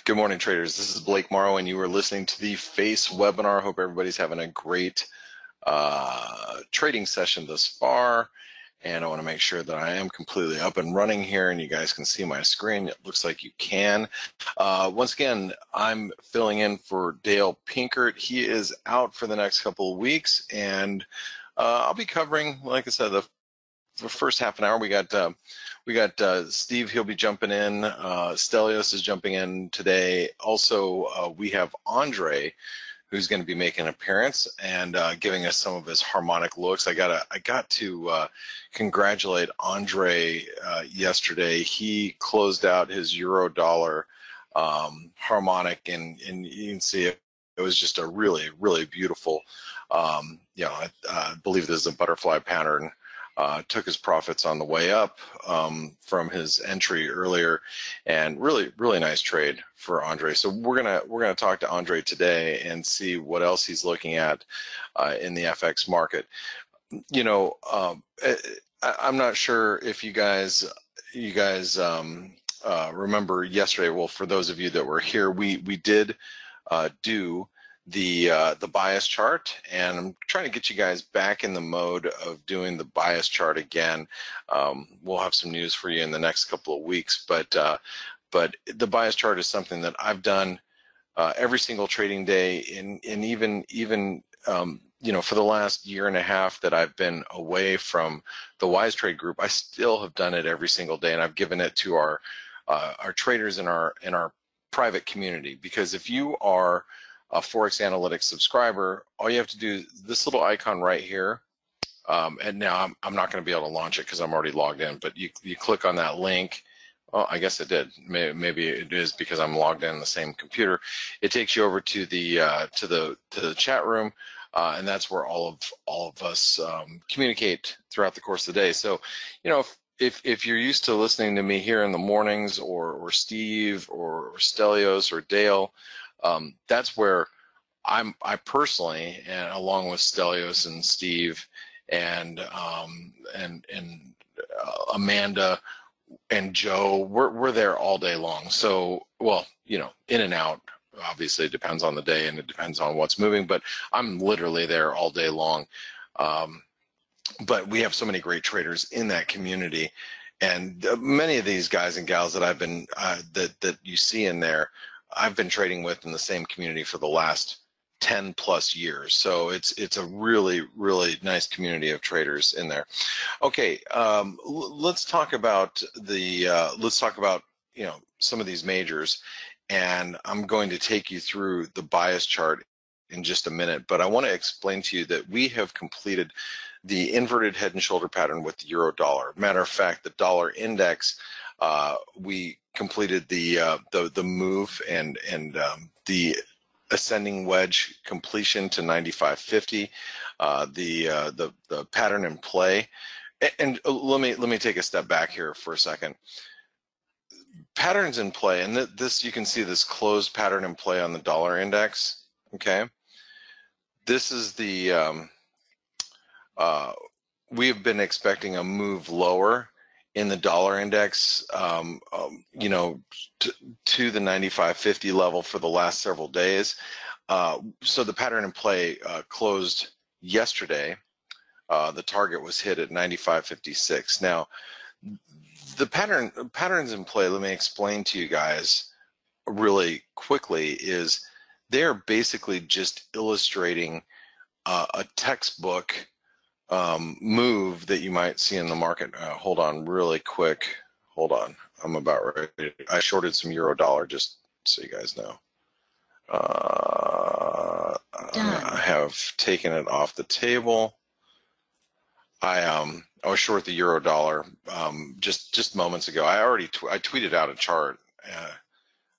Good morning, traders. This is Blake Morrow, and you are listening to the FACE webinar. Hope everybody's having a great trading session thus far. And I want to make sure that I am completely up and running here, and you guys can see my screen. It looks like you can. Once again, I'm filling in for Dale Pinkert. He is out for the next couple of weeks, and I'll be covering, like I said, the first half an hour. We got Steve. He'll be jumping in. Stelios is jumping in today. Also, we have Andre, who's going to be making an appearance and giving us some of his harmonic looks. I got to congratulate Andre yesterday. He closed out his euro dollar harmonic, and you can see it. It was just a really beautiful. I believe this is a butterfly pattern. Took his profits on the way up from his entry earlier, and really nice trade for Andre. So we're gonna talk to Andre today and see what else he's looking at in the FX market. You know, I'm not sure if you guys remember yesterday. Well, for those of you that were here, we did do the bias chart, and I'm trying to get you guys back in the mode of doing the bias chart again. We'll have some news for you in the next couple of weeks, but the bias chart is something that I've done every single trading day, and even you know, for the last year and a half that I've been away from the Wise Trade group, I still have done it every single day, and I've given it to our traders in our private community. Because if you are a ForexAnalytix subscriber, all you have to do is this little icon right here, and now I'm not going to be able to launch it because I'm already logged in, but you click on that link. Oh, I guess it did. Maybe it is because I'm logged in the same computer. It takes you over to the chat room, and that's where all of us communicate throughout the course of the day. So, you know, if you're used to listening to me here in the mornings, or Steve or Stelios or Dale, that's where I personally, and along with Stelios and Steve and Amanda and Joe, we're there all day long. So, well, you know, in and out, obviously it depends on the day and it depends on what's moving, but I'm literally there all day long. But we have so many great traders in that community, and many of these guys and gals that I've been that you see in there, I've been trading with in the same community for the last 10 plus years. So it's a really nice community of traders in there. Okay, let's talk about you know, some of these majors, and I'm going to take you through the bias chart in just a minute, but I want to explain to you that we have completed the inverted head and shoulder pattern with the euro dollar. Matter of fact, the dollar index, we completed the move and the ascending wedge completion to 95.50, the pattern in play. And let me take a step back here for a second. Patterns in play, and this, you can see this closed pattern in play on the dollar index. Okay, this is the we have been expecting a move lower in the dollar index, you know, to the 95.50 level for the last several days. So the pattern in play closed yesterday. The target was hit at 95.56. Now, the patterns in play, let me explain to you guys really quickly, is they're basically just illustrating a textbook move that you might see in the market. Hold on really quick. Hold on. I'm about ready. I shorted some euro dollar, just so you guys know. I have taken it off the table. I was short the euro dollar just moments ago. I tweeted out a chart.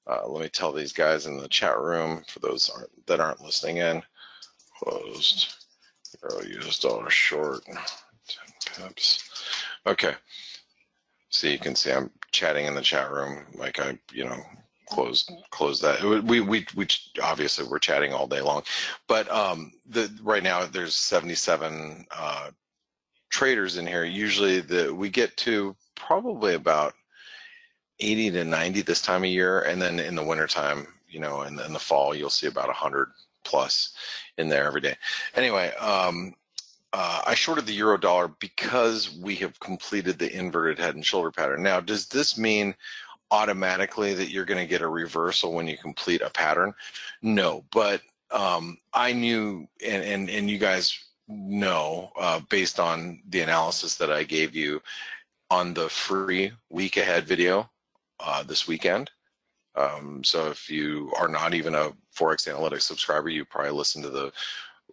Let me tell these guys in the chat room, for those that aren't listening in. Closed. Euro US dollar short 10 pips. Okay. So you can see I'm chatting in the chat room like I, you know, closed that. We obviously we're chatting all day long, but right now there's 77 traders in here. Usually we get to probably about 80 to 90 this time of year, and then in the wintertime, you know, in the fall, you'll see about 100 plus in there every day. Anyway, I shorted the euro dollar because we have completed the inverted head and shoulder pattern. Now, does this mean automatically that you're going to get a reversal when you complete a pattern? No, but I knew, and you guys know, based on the analysis that I gave you on the free week ahead video this weekend. So if you are not even a ForexAnalytix subscriber, you probably listened to the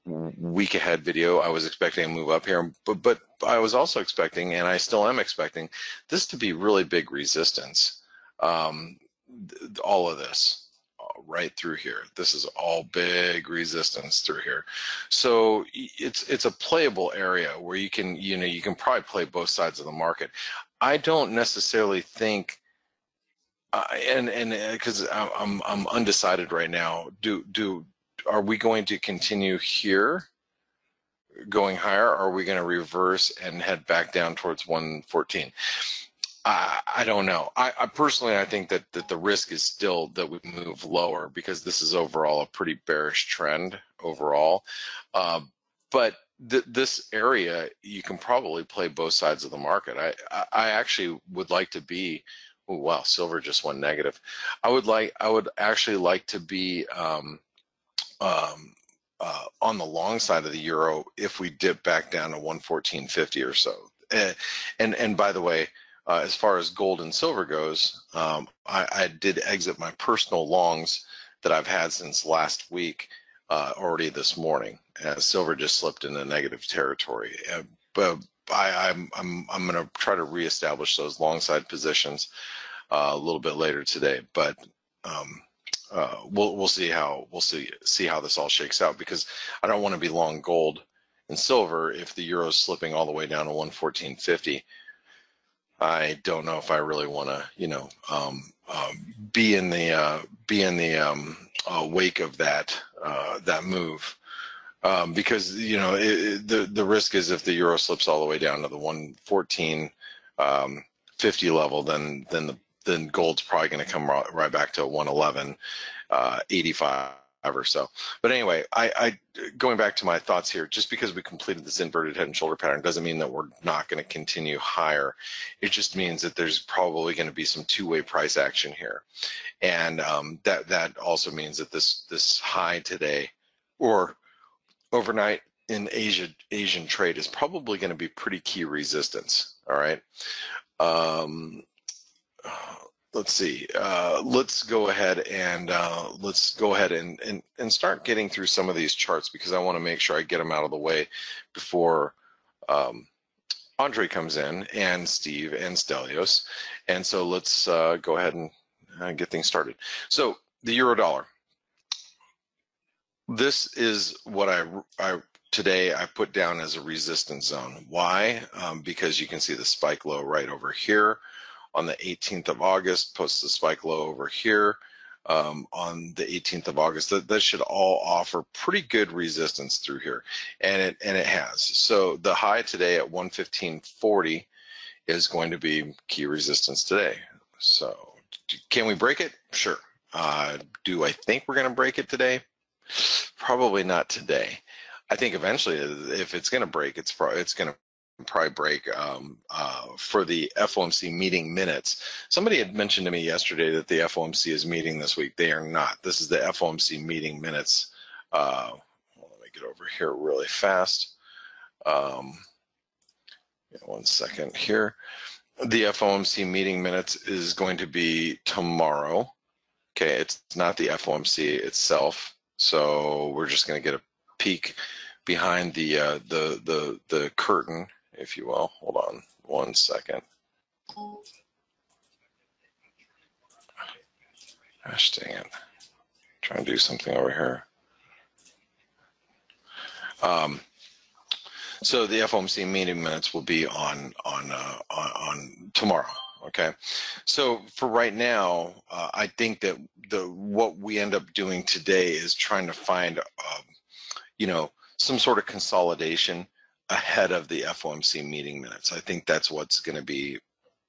week ahead video. I was expecting a move up here, but I was also expecting, and I still am expecting, this to be really big resistance. All of this right through here. This is all big resistance through here. So it's a playable area where you can, you know, you can probably play both sides of the market. I don't necessarily think, and because I'm undecided right now. Are we going to continue here, going higher, or are we going to reverse and head back down towards 114? I don't know. I personally, I think that the risk is still that we move lower because this is overall a pretty bearish trend overall. But this area, you can probably play both sides of the market. I actually would like to be. Oh wow, silver just went negative. I would actually like to be on the long side of the euro if we dip back down to 114.50 or so. And by the way, as far as gold and silver goes, I did exit my personal longs that I've had since last week already this morning. Silver just slipped into negative territory, but I'm going to try to reestablish those long side positions a little bit later today. But we'll see how this all shakes out, because I don't want to be long gold and silver if the euro is slipping all the way down to 114.50. I don't know if I really want to, you know, be in the wake of that move, because you know the risk is if the euro slips all the way down to the 114.50 level, then gold's probably going to come right back to 111.85 or so. But anyway, I going back to my thoughts here, just because we completed this inverted head and shoulder pattern doesn't mean that we're not going to continue higher. It just means that there's probably going to be some two-way price action here, and that also means that this high today or overnight in Asian trade is probably going to be pretty key resistance. All right. Let's see. Let's go ahead and start getting through some of these charts, because I want to make sure I get them out of the way before Andre comes in, and Steve and Stelios. And so let's go ahead and get things started. So the euro dollar. This is what today I put down as a resistance zone. Why? Because you can see the spike low right over here on the 18th of August, post the spike low over here on the 18th of August. That should all offer pretty good resistance through here, and it has. So the high today at 115.40 is going to be key resistance today. So can we break it? Sure. Do I think we're going to break it today? Probably not today. I think eventually, if it's going to break, it's going to probably break for the FOMC meeting minutes. Somebody had mentioned to me yesterday that the FOMC is meeting this week. They are not. This is the FOMC meeting minutes. Let me get over here really fast. One second here. The FOMC meeting minutes is going to be tomorrow. Okay, it's not the FOMC itself, so we're just going to get a peek behind the curtain, if you will. Hold on one second. Gosh dang it. Trying to do something over here. So the FOMC meeting minutes will be on tomorrow. Okay. So for right now, I think that what we end up doing today is trying to find, you know, some sort of consolidation ahead of the FOMC meeting minutes. I think that's what's going to be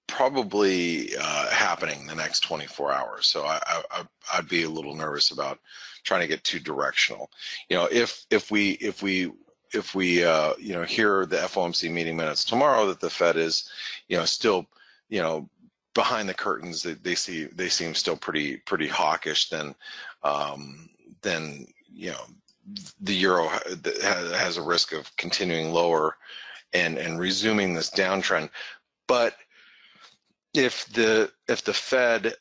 probably happening the next 24 hours. So I'd be a little nervous about trying to get too directional. You know, if we you know, hear the FOMC meeting minutes tomorrow that the Fed is, you know, still, you know, behind the curtains, they seem still pretty hawkish, then you know, the euro has a risk of continuing lower and resuming this downtrend. But if the Fed,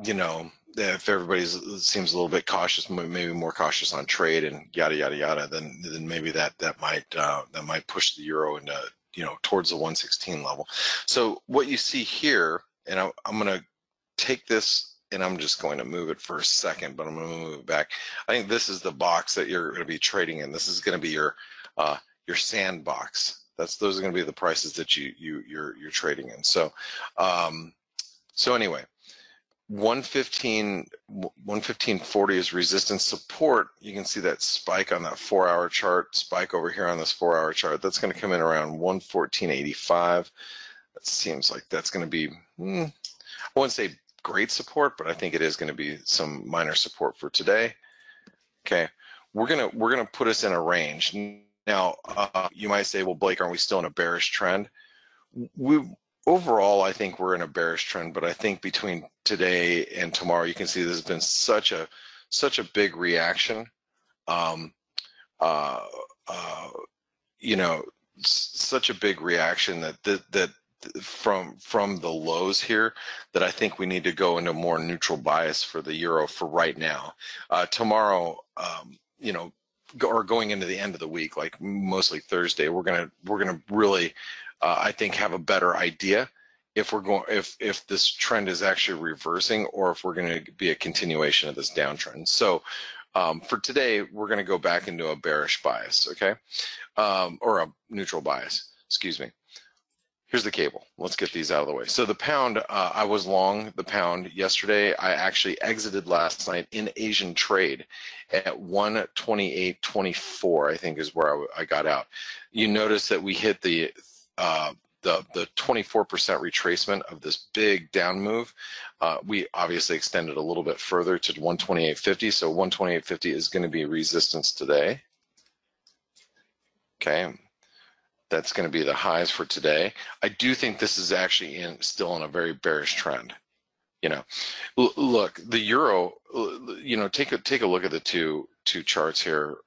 you know, if everybody seems a little bit cautious, maybe more cautious on trade and yada yada yada, then maybe that might push the euro into, you know, towards the 116 level. So what you see here, and I'm going to take this and I'm just going to move it for a second, but I'm going to move it back. I think this is the box that you're going to be trading in. This is going to be your sandbox. Those are going to be the prices that you're trading in. So so anyway, 115.40 is resistance support. You can see that spike on that 4-hour chart, spike over here on this 4-hour chart. That's going to come in around 114.85. That seems like that's going to be, I wouldn't say great support, but I think it is going to be some minor support for today. Okay, we're gonna put us in a range. Now, you might say, well, Blake, aren't we still in a bearish trend? Overall, I think we're in a bearish trend, but I think between today and tomorrow, you can see there's been such a big reaction. You know, such a big reaction that from the lows here, that I think we need to go into more neutral bias for the euro for right now. Tomorrow, you know, or going into the end of the week, like mostly Thursday, we're gonna really, I think, have a better idea if we're going, if this trend is actually reversing, or if we're going to be a continuation of this downtrend. So for today, we're going to go back into a bearish bias, okay, or a neutral bias. Excuse me. Here's the cable. Let's get these out of the way. So the pound, I was long the pound yesterday. I actually exited last night in Asian trade at 128.24, I think is where I got out. You notice that we hit the 24% retracement of this big down move. We obviously extended a little bit further to 128.50, so 128.50 is going to be resistance today. Okay. That's going to be the highs for today. I do think this is actually still in a very bearish trend. You know, look, the euro. You know, take a look at the two charts here,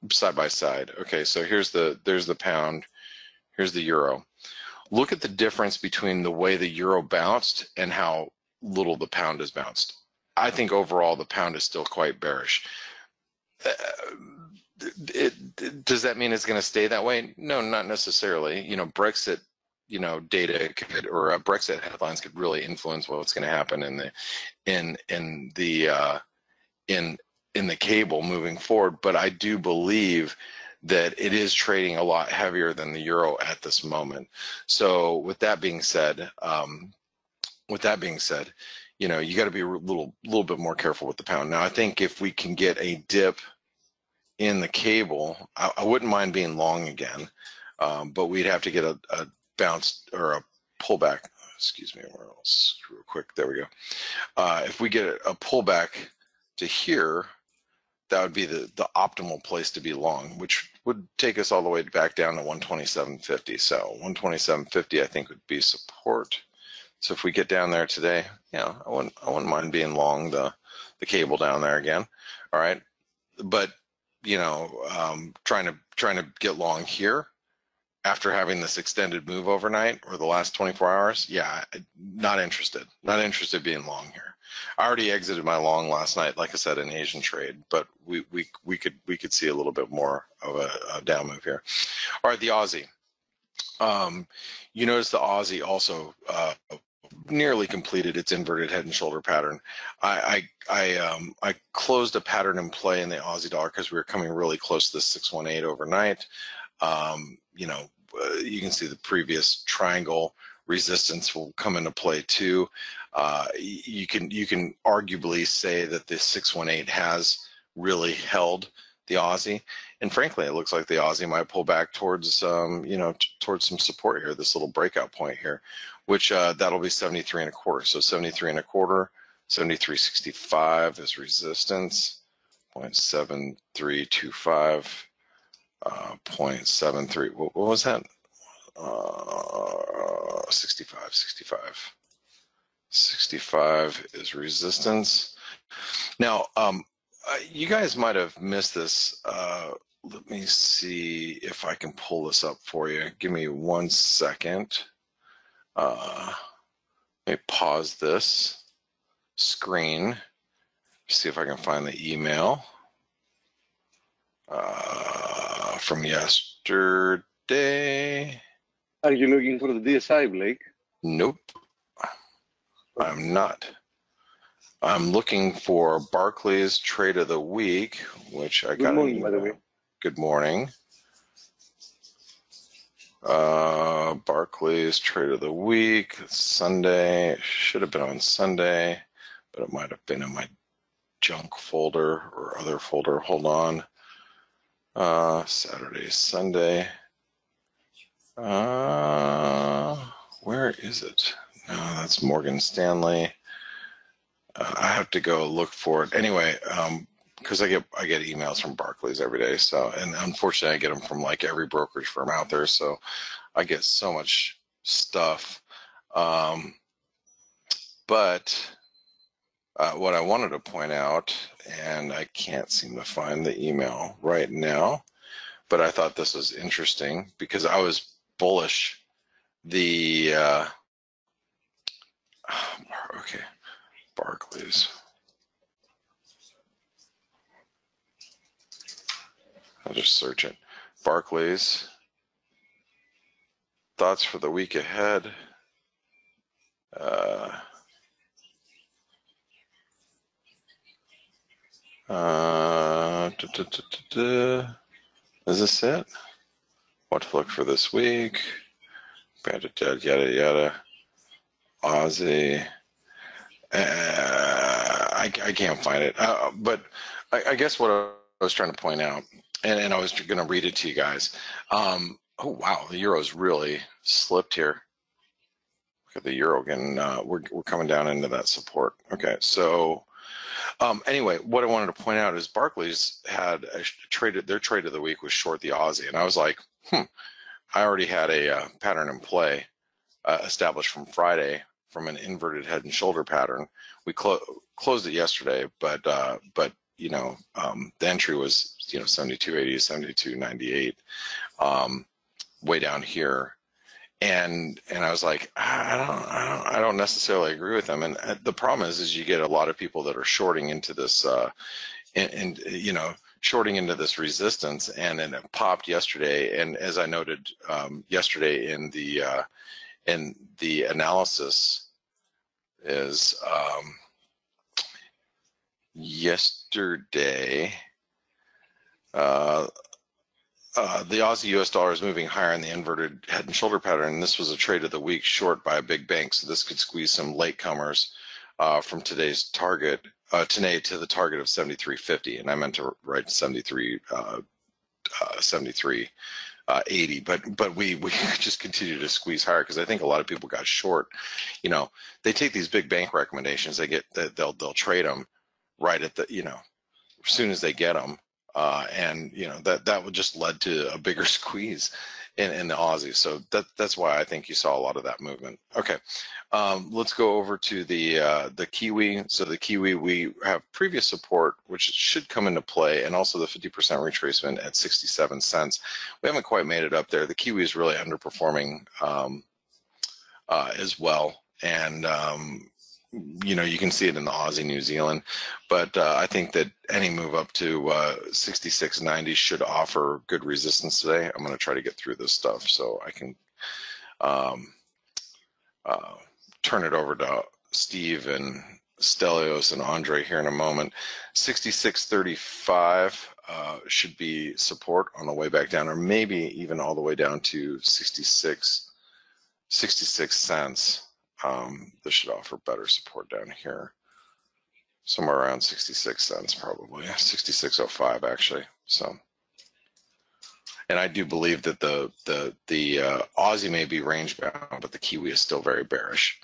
side by side. Okay, so there's the pound, here's the euro. Look at the difference between the way the euro bounced and how little the pound has bounced. I think overall the pound is still quite bearish. Does that mean it's going to stay that way? No, not necessarily. You know, Brexit, you know, data could, or Brexit headlines could really influence what's going to happen in the cable moving forward. But I do believe that it is trading a lot heavier than the euro at this moment. So with that being said, you know, you got to be a little bit more careful with the pound. Now, I think if we can get a dip in the cable, I wouldn't mind being long again, but we'd have to get a bounce or a pullback. Excuse me, real quick. There we go. If we get a pullback to here, that would be the optimal place to be long, which would take us all the way back down to 127.50. So 127.50, I think, would be support. So if we get down there today, yeah, I wouldn't mind being long the cable down there again. All right, but you know, trying to get long here after having this extended move overnight or the last 24 hours, yeah, not interested being long here. I already exited my long last night, like I said, in Asian trade, but we could see a little bit more of a down move here. All right, the Aussie. You notice the Aussie also nearly completed its inverted head and shoulder pattern. I closed a pattern in play in the Aussie dollar because we were coming really close to the 618 overnight. You know, you can see the previous triangle resistance will come into play too. You can arguably say that the 618 has really held the Aussie, and frankly, it looks like the Aussie might pull back towards, you know, towards some support here, this little breakout point here, which that'll be 73 and a quarter. So 73 and a quarter, 73.65 is resistance, 0.7325, 0.73. What was that? 65 is resistance. Now, you guys might have missed this. Let me see if I can pull this up for you. Give me 1 second. Let me pause this screen, see if I can find the email from yesterday. Are you looking for the DSI, Blake? Nope, I'm not. I'm looking for Barclays Trade of the Week, which I got. Good morning, by the way. Good morning. Barclays Trade of the Week, Sunday. Should have been on Sunday, but it might have been in my junk folder or other folder. Hold on. Saturday, Sunday. Where is it? No, that's Morgan Stanley. I have to go look for it anyway, because I get emails from Barclays every day. So, and unfortunately, I get them from like every brokerage firm out there. So, I get so much stuff. But what I wanted to point out, and I can't seem to find the email right now, but I thought this was interesting because I was bullish. The okay. Barclays. I'll just search it. Barclays. Thoughts for the week ahead. Is this it? What to look for this week? Yada yada. Aussie. I can't find it, but I guess what I was trying to point out, and I was going to read it to you guys. Oh wow, the euro's really slipped here. Look at the euro again. We're coming down into that support. Okay, so anyway, what I wanted to point out is Barclays had their trade of the week was short the Aussie, and I was like, I already had a pattern in play established from Friday, from an inverted head and shoulder pattern. We closed it yesterday, but you know, the entry was, you know, 72.80, 72.98, way down here, and I was like, I don't necessarily agree with them. And the problem is you get a lot of people that are shorting into this, and you know, shorting into this resistance, and then it popped yesterday. And as I noted yesterday in the analysis is yesterday the Aussie US dollar is moving higher in the inverted head and shoulder pattern, and this was a trade of the week short by a big bank, so this could squeeze some latecomers from today's target today to the target of 73.50, and I meant to write 73.80, but we just continue to squeeze higher because I think a lot of people got short. You know, they take these big bank recommendations, they'll trade them right at the, you know, as soon as they get them, and you know that would just led to a bigger squeeze in the Aussie. So that's why I think you saw a lot of that movement. Okay, let's go over to the Kiwi. So the Kiwi, we have previous support, which should come into play, and also the 50% retracement at 67 cents. We haven't quite made it up there. The Kiwi is really underperforming as well, and you know, you can see it in the Aussie, New Zealand, but I think that any move up to 66.90 should offer good resistance today. I'm going to try to get through this stuff so I can turn it over to Steve and Stelios and Andre here in a moment. 66.35 should be support on the way back down, or maybe even all the way down to 66 cents. This should offer better support down here. somewhere around 66 cents, probably 66.05 actually. So, and I do believe that the Aussie may be range bound, but the Kiwi is still very bearish.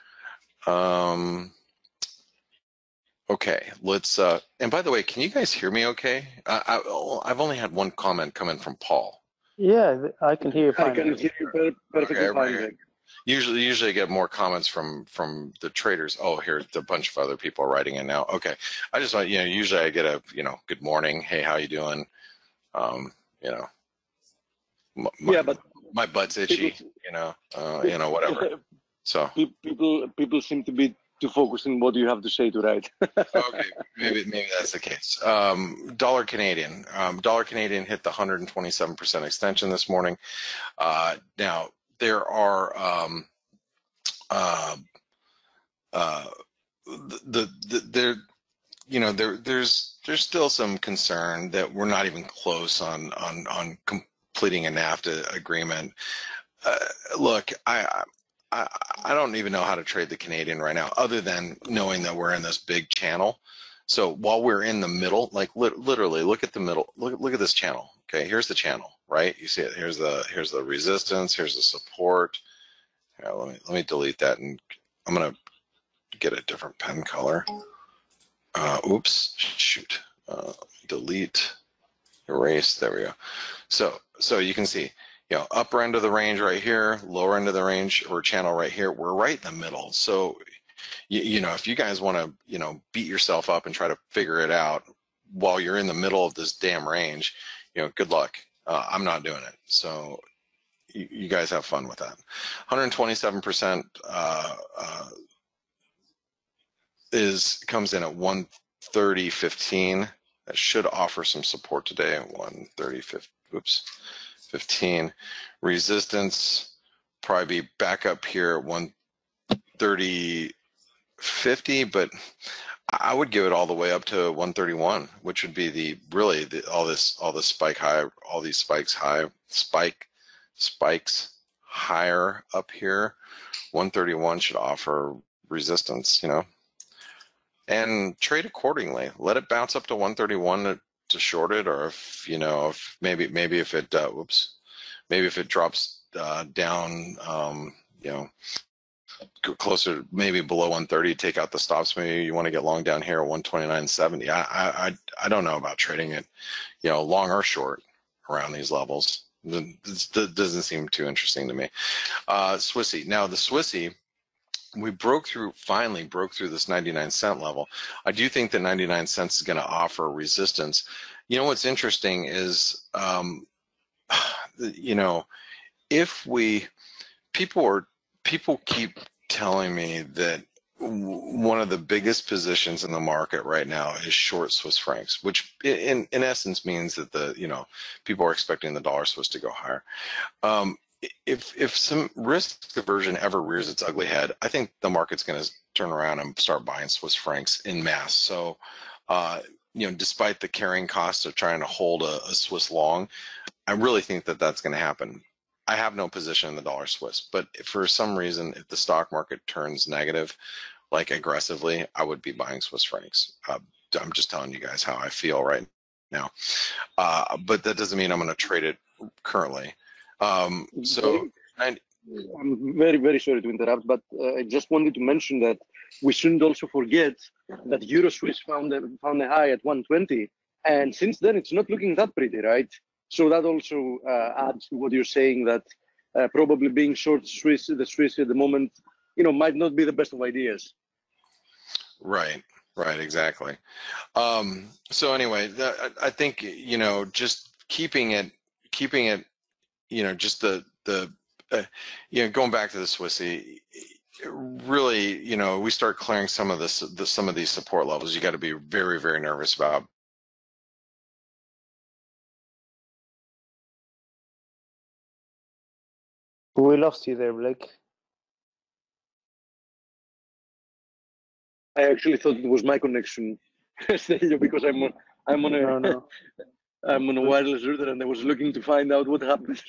Okay, let's. And by the way, can you guys hear me? Okay, I've only had one comment come in from Paul. Yeah, I can hear you fine. I can hear you perfectly fine. Usually I get more comments from the traders. Oh, here's a bunch of other people writing in now. Okay, I just want, usually I get a, good morning. Hey, how you doing? But my butt's itchy, whatever. So people seem to be too focused on what you have to say to write. Okay, maybe that's the case. Dollar Canadian hit the 127% extension this morning. Now there are there's still some concern that we're not even close on completing a NAFTA agreement. Look, I don't even know how to trade the Canadian right now, other than knowing that we're in this big channel. So while we're in the middle, like literally, look at the middle. Look at this channel. Okay, here's the channel, right? You see it. Here's the resistance. Here's the support. Yeah, let me delete that, and I'm gonna get a different pen color. Oops, shoot. Delete, erase. There we go. So you can see, upper end of the range right here, lower end of the range or channel right here. We're right in the middle. So, if you guys want to, beat yourself up and try to figure it out while you're in the middle of this damn range, good luck. I'm not doing it. So you guys have fun with that. 127% comes in at 130.15. That should offer some support today at 130.15. Resistance probably be back up here at 130.50, but I would give it all the way up to 131, which would be all this spike high, all these spikes higher up here. 131 should offer resistance, and trade accordingly. Let it bounce up to 131 to short it, or if maybe if it maybe if it drops down, closer, maybe below 130, take out the stops. Maybe you want to get long down here at 129.70. I don't know about trading it, long or short around these levels. This doesn't seem too interesting to me. Swissy. Now the Swissy, we finally broke through this 99-cent level. I do think that 99 cents is going to offer resistance. What's interesting is, people keep telling me that one of the biggest positions in the market right now is short Swiss francs, which in essence means that people are expecting the dollar Swiss to go higher. If some risk aversion ever rears its ugly head, I think the market's going to turn around and start buying Swiss francs in mass. So, despite the carrying costs of trying to hold a Swiss long, I really think that that's going to happen. I have no position in the dollar Swiss, but if for some reason, if the stock market turns negative, like aggressively, I would be buying Swiss francs. I'm just telling you guys how I feel right now. But that doesn't mean I'm going to trade it currently. I'm very, very sorry to interrupt, but I just wanted to mention that we shouldn't also forget that Euro Swiss found a high at 120, and since then it's not looking that pretty, right? So that also adds to what you're saying, that probably being short the Swiss at the moment, might not be the best of ideas. Right, exactly. So anyway, I think just keeping it. Just going back to the Swissy, really, we start clearing some of these support levels. You got to be very, very nervous about. We lost you there, Blake. I actually thought it was my connection, because I'm on a wireless router, and I was looking to find out what happened.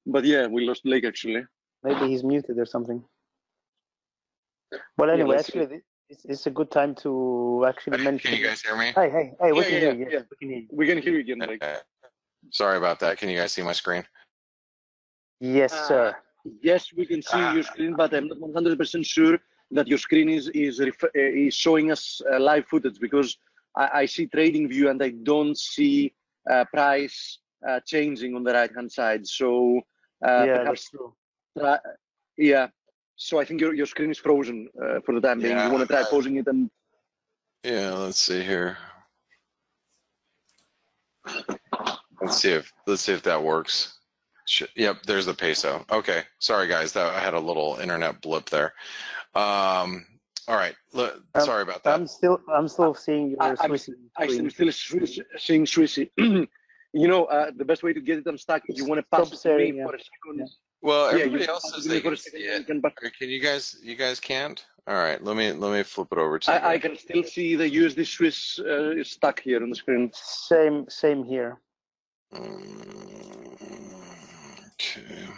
But yeah, we lost Blake actually. Maybe he's muted or something. Well, anyway, it's a good time to actually mention. Can you guys hear me? Hey, we can hear you. Yeah. We can hear you. We can hear you again, Blake. Sorry about that. Can you guys see my screen? Yes, sir. Yes, we can see your screen, but I'm not 100% sure that your screen is showing us live footage, because I see trading view and I don't see price changing on the right hand side. So Yeah, that's true. yeah. So I think your screen is frozen for the time being. You want to try pausing it and? Yeah, let's see here. Let's see if that works. Yep, there's the peso. Okay, sorry guys, I had a little internet blip there. All right, sorry about that. I'm still seeing your Swissy. I'm still seeing Swissy. You know, the best way to get it unstuck, you want to pass it to me for a second. Yeah. Well, everybody else says they can can see it. Can you guys can't? All right, let me flip it over to you. I can still see the USD Swiss stuck here on the screen. Same here. Okay.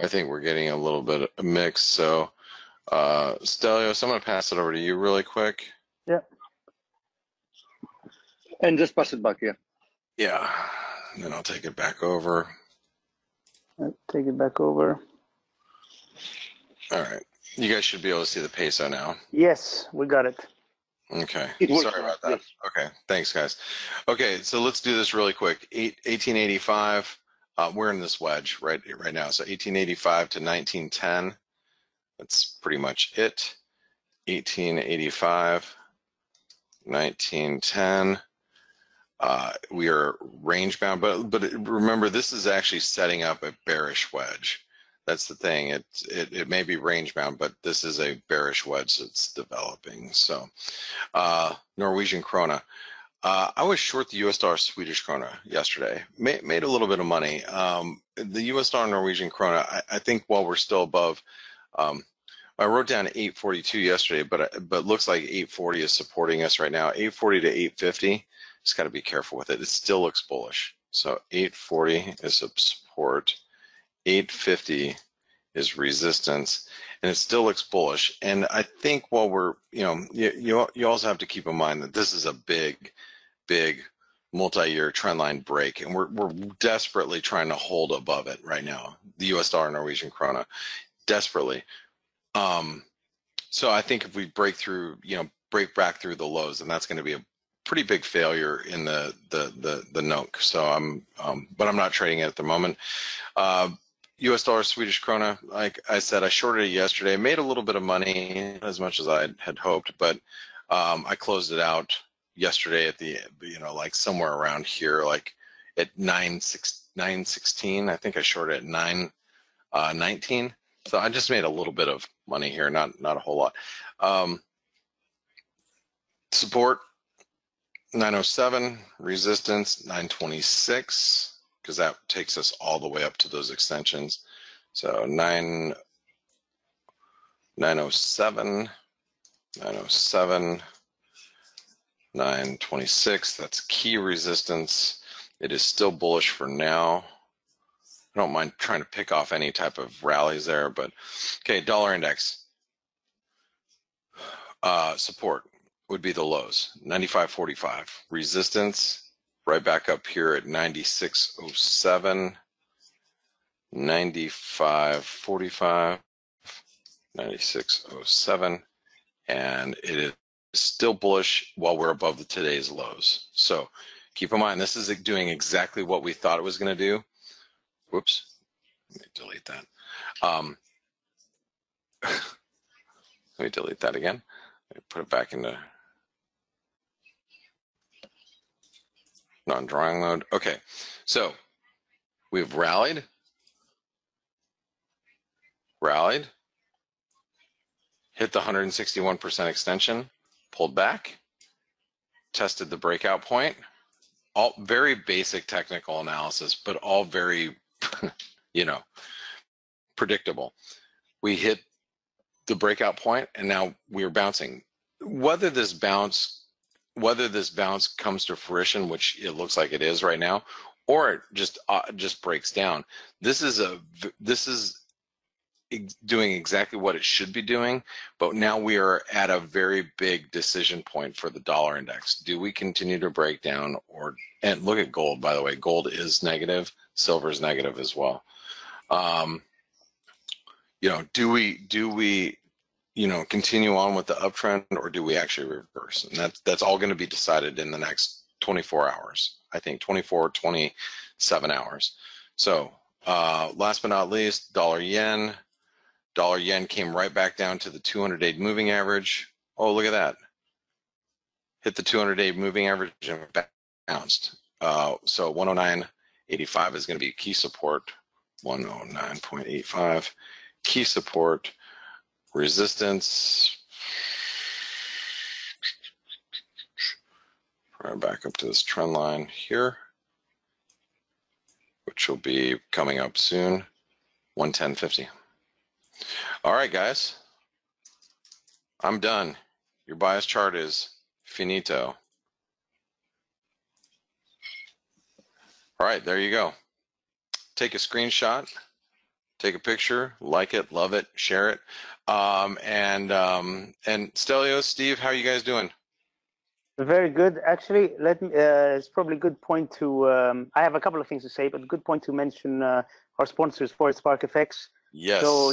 I think we're getting a little bit of mix. So, Stelios, I'm going to pass it over to you really quick. Yeah. And just pass it back here. Yeah. And then I'll take it back over. I'll take it back over. All right. You guys should be able to see the peso now. Yes, we got it. Okay. Sorry about that. Yes. Okay. Thanks, guys. Okay, so let's do this really quick. 1885. We're in this wedge right now. So 1885 to 1910. That's pretty much it. 1885, 1910. We are range bound, but remember, this is actually setting up a bearish wedge. That's the thing. It may be range bound, but this is a bearish wedge that's developing. So Norwegian krona. I was short the US dollar Swedish krona yesterday. Made a little bit of money. The US dollar Norwegian krona, I think while we're still above, I wrote down 842 yesterday, but looks like 840 is supporting us right now. 840 to 850. Just got to be careful with it. It still looks bullish. So 840 is a support. 850 is resistance, and it still looks bullish. And I think while we're, you also have to keep in mind that this is a big multi-year trend line break, and we're desperately trying to hold above it right now. The US dollar Norwegian krona, desperately. So I think if we break break back through the lows, then that's going to be a pretty big failure in the NOK. So but I'm not trading it at the moment. US dollar Swedish krona, like I said, I shorted it yesterday. Made a little bit of money, not as much as I had hoped, but I closed it out yesterday at the like somewhere around here, like at 916. I think I shorted at 919. So I just made a little bit of money here, not a whole lot. Support 907, resistance 926, because that takes us all the way up to those extensions. So 907, 926, that's key resistance. It is still bullish for now. I don't mind trying to pick off any type of rallies there, but okay, dollar index. Support would be the lows, 95.45. Resistance, right back up here at 96.07, 95.45, 96.07, and it is still bullish while we're above today's lows. So keep in mind, this is doing exactly what we thought it was going to do. Whoops, let me delete that. Let me delete that again. Let me put it back into non-drawing mode. Okay, so we've rallied, hit the 161% extension, pulled back, tested the breakout point. All very basic technical analysis, but all very predictable. We hit the breakout point, and now we're bouncing. Whether this bounce comes to fruition, which it looks like it is right now, or it just breaks down. This is doing exactly what it should be doing, but now we are at a very big decision point for the dollar index. Do we continue to break down, or, and look at gold, by the way, gold is negative, silver is negative as well. You know, do we you know, continue on with the uptrend, or do we actually reverse? And that's all going to be decided in the next 24 hours. I think 24, 27 hours. So last but not least, dollar yen. Dollar yen came right back down to the 200-day moving average. Oh, look at that. Hit the 200-day moving average and bounced. So 109.85 is going to be key support. 109.85 key support. Resistance. Right back up to this trend line here, which will be coming up soon. 110.50. All right, guys, I'm done. Your bias chart is finito. All right, there you go. Take a screenshot, take a picture, like it, love it, share it. And Stelios, Steve, how are you guys doing? Very good. Actually, let me. It's probably a good point to. I have a couple of things to say, but good point to mention our sponsors, ForexAnalytix. Yes. So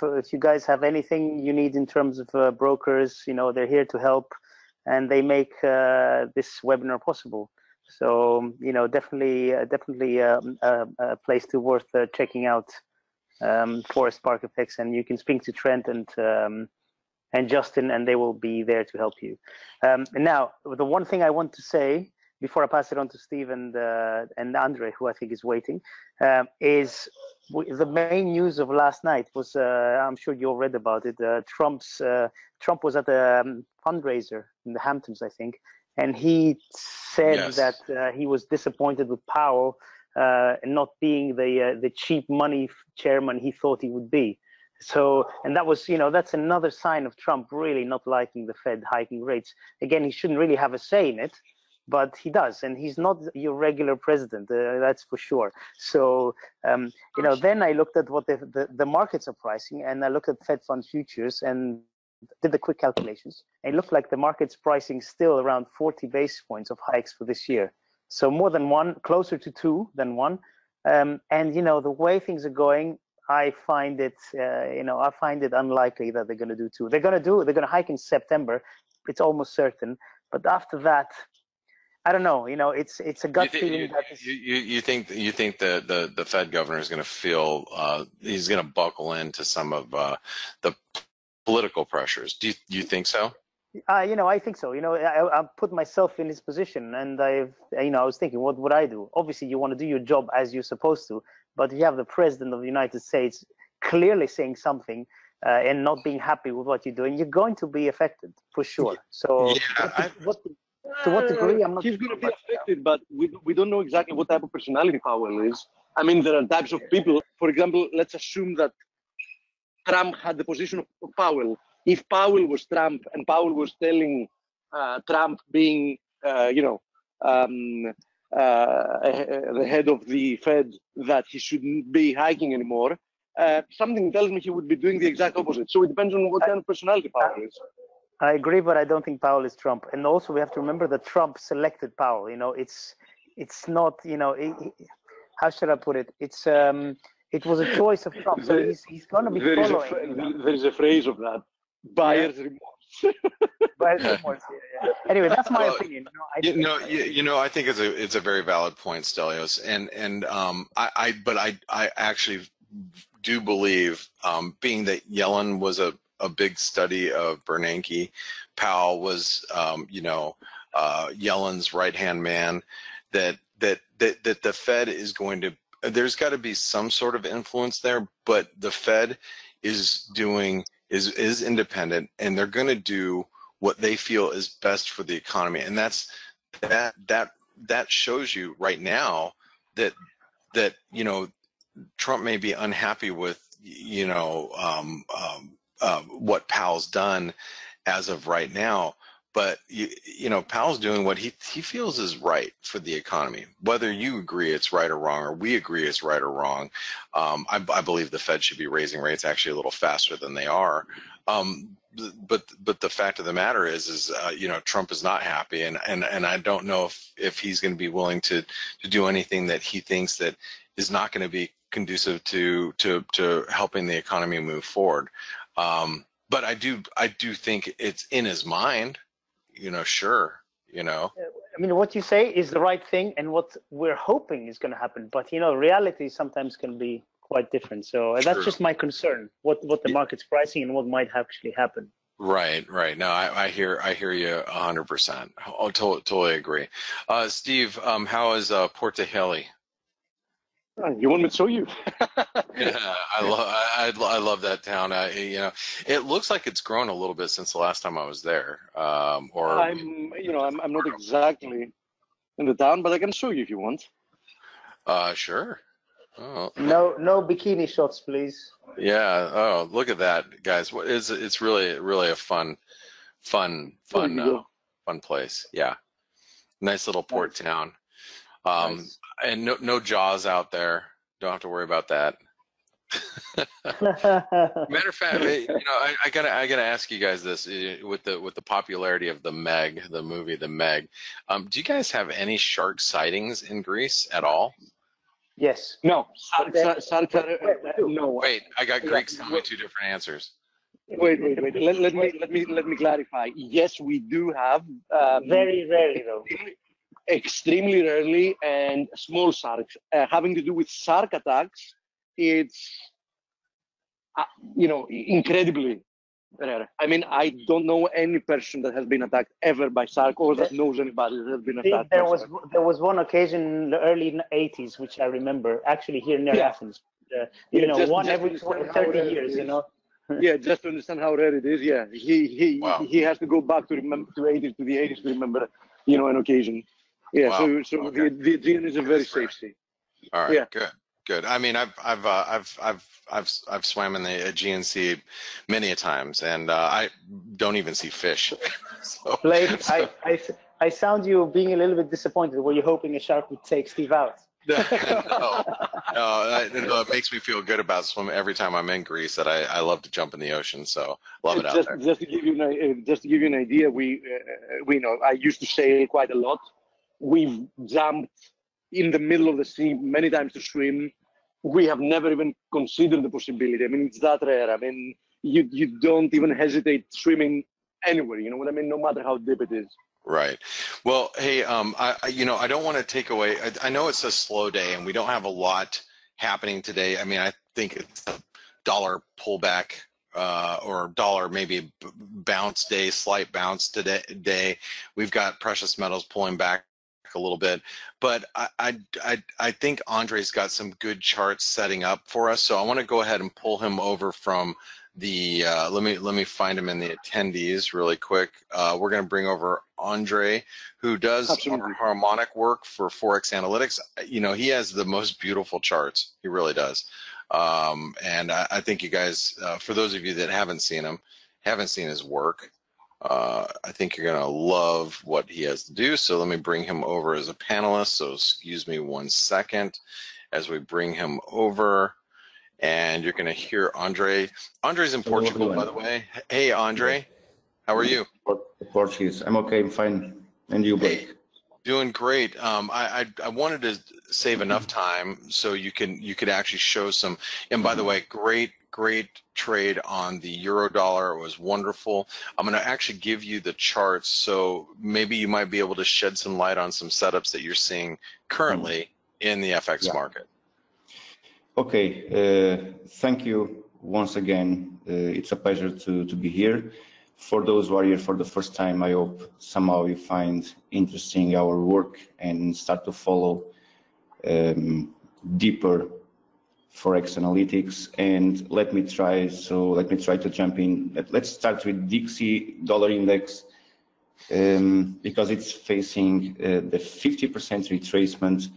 if you guys have anything you need in terms of brokers, they're here to help, and they make this webinar possible. So definitely a place to worth checking out. ForexAnalytix, and you can speak to Trent and Justin, and they will be there to help you. And now, the one thing I want to say before I pass it on to Steve and Andre, who I think is waiting, is the main news of last night was, I'm sure you all read about it, Trump was at a fundraiser in the Hamptons, I think, and he said Yes. that he was disappointed with Powell not being the cheap money chairman he thought he would be. So, and that was, that's another sign of Trump really not liking the Fed hiking rates. Again, he shouldn't really have a say in it, but he does, and he's not your regular president, that's for sure. So, then I looked at what the markets are pricing, and I looked at Fed fund futures and did the quick calculations. And it looked like the market's pricing still around 40 basis points of hikes for this year. So more than one, closer to two than one. And the way things are going, I find it, I find it unlikely that they're going to do two. They're going to hike in September. It's almost certain. But after that, I don't know. It's a gut feeling that you think the Fed governor is going to feel he's going to buckle into some of the political pressures. Do you think so? I think so. I put myself in his position, and I was thinking, what would I do? Obviously, you want to do your job as you're supposed to, but if you have the president of the United States clearly saying something and not being happy with what you're doing, you're going to be affected for sure. So, yeah, to what degree? I'm not. He's going to be affected, but we don't know exactly what type of personality Powell is. I mean, there are types of people. For example, let's assume that Trump had the position of Powell. If Powell was Trump and Powell was telling Trump being, the head of the Fed that he shouldn't be hiking anymore, something tells me he would be doing the exact opposite. So it depends on what kind of personality Powell is. I agree, but I don't think Powell is Trump. And also we have to remember that Trump selected Powell. It's not, how should I put it? It was a choice of Trump. So he's going to be following. There is a phrase of that. Buyer's remorse. Buyer's remorse. Yeah. Anyway, that's my opinion. I think it's a very valid point, Stelios, and I actually do believe, being that Yellen was a big study of Bernanke, Powell was Yellen's right-hand man, that the Fed is going to, there's got to be some sort of influence there, but the Fed is independent, and they're going to do what they feel is best for the economy, and that shows you right now that Trump may be unhappy with what Powell's done as of right now, but you know, Powell's doing what he feels is right for the economy. Whether you agree it's right or wrong, or we agree it's right or wrong, I believe the Fed should be raising rates actually a little faster than they are. But the fact of the matter is you know, Trump is not happy, and I don't know if he's going to be willing to do anything that he thinks that is not going to be conducive to helping the economy move forward. But I do think it's in his mind, you know, sure, you know. I mean, what you say is the right thing, and what we're hoping is going to happen. But you know, reality sometimes can be quite different. So that's just my concern: what the market's pricing and what might actually happen. Right. No, I hear you 100%. Oh, totally agree. Steve, how is Porto Heli? You want me to show you? Yeah, I love that town. You know, it looks like it's grown a little bit since the last time I was there. Or I'm not exactly in the town, but I can show you if you want. Sure. Oh. No bikini shots, please. Yeah. Oh, look at that, guys. It's really a fun place. Yeah. Nice little port town. Nice. And no Jaws out there. Don't have to worry about that. Matter of fact, you know, I gotta ask you guys this: with the popularity of the Meg, the movie The Meg, do you guys have any shark sightings in Greece at all? Yes. No. No. Wait, I got Greeks telling me two different answers. Wait. Let me clarify. Yes, we do have. Very rarely, though. Extremely rarely, and small sharks. Having to do with shark attacks, it's you know, incredibly rare. I mean, I don't know any person that has been attacked ever by shark, or that knows anybody that has been attacked. There was one occasion in the early 80s, which I remember, actually here near Athens. You know, one every 30 years. You know. Yeah, just to understand how rare it is. Yeah, he has to go back to the 80s to remember, you know, an occasion. Yeah, wow. so okay. the Aegean is a very safe sea. All right, yeah. Good. I mean, I've swam in the Aegean Sea many a times, and I don't even see fish. So. Blake, I sound you being a little bit disappointed. Were you hoping a shark would take Steve out? No, it makes me feel good about swimming every time I'm in Greece. That I love to jump in the ocean, so love it out there. Just to give you an idea, we know I used to sail quite a lot. We've jumped in the middle of the sea many times to swim. We have never even considered the possibility. I mean, it's that rare. I mean, you don't even hesitate swimming anywhere. You know what I mean? No matter how deep it is. Right. Well, hey, I don't want to take away. I know it's a slow day, and we don't have a lot happening today. I mean, I think it's a dollar pullback or dollar maybe bounce day, slight bounce today. We've got precious metals pulling back a little bit, but I think Andre's got some good charts setting up for us. So I want to go ahead and pull him over from the let me find him in the attendees really quick. We're going to bring over Andre, who does our harmonic work for ForexAnalytix. You know, he has the most beautiful charts. He really does. And I think you guys, for those of you that haven't seen his work, I think you're going to love what he has to do. So let me bring him over as a panelist. So excuse me 1 second as we bring him over. And you're going to hear Andre. Andre's in Portugal, by the way. Hey, Andre. How are you? Portuguese. I'm okay. I'm fine. And you, Blake? Hey, doing great. I wanted to save enough time so you could actually show some. And by the way, great trade on the euro dollar. It was wonderful. I'm going to actually give you the charts, so maybe you might be able to shed some light on some setups that you're seeing currently in the FX market. Okay, thank you once again. It's a pleasure to be here. For those who are here for the first time, I hope somehow you find interesting our work and start to follow deeper Forex analytics. And let me try to jump in. Let's start with DXY dollar index because it's facing the 50% retracement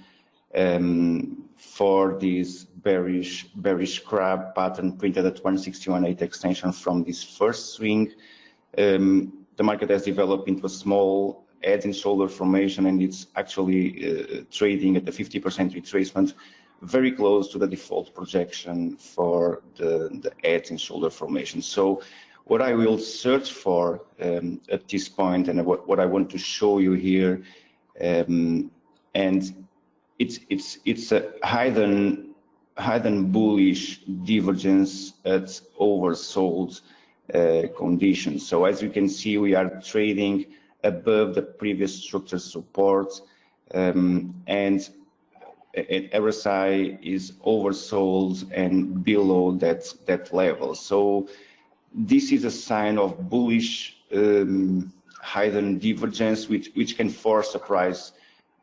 for this bearish crab pattern printed at 161.8 extension from this first swing. the market has developed into a small head and shoulder formation, and it's actually trading at a 50% retracement, very close to the default projection for the head and shoulder formation. So what I will search for at this point, and what I want to show you here, and it's a hidden bullish divergence at oversold conditions. So as you can see, we are trading above the previous structure support, and RSI is oversold and below that level. So this is a sign of bullish hidden divergence, which can force a price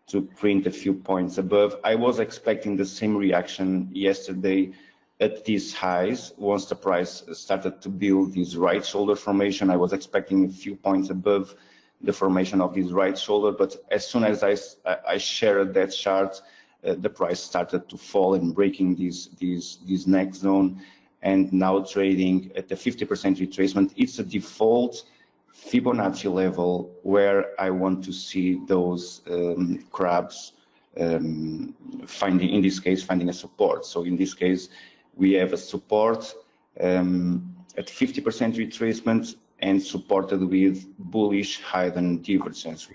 to print a few points above. I was expecting the same reaction yesterday at these highs. Once the price started to build this right shoulder formation, I was expecting a few points above the formation of this right shoulder, but as soon as I shared that chart, the price started to fall and breaking this next zone, and now trading at the 50% retracement. It's a default Fibonacci level where I want to see those crabs finding, in this case, finding a support. So in this case, we have a support at 50% retracement and supported with bullish hidden divergence,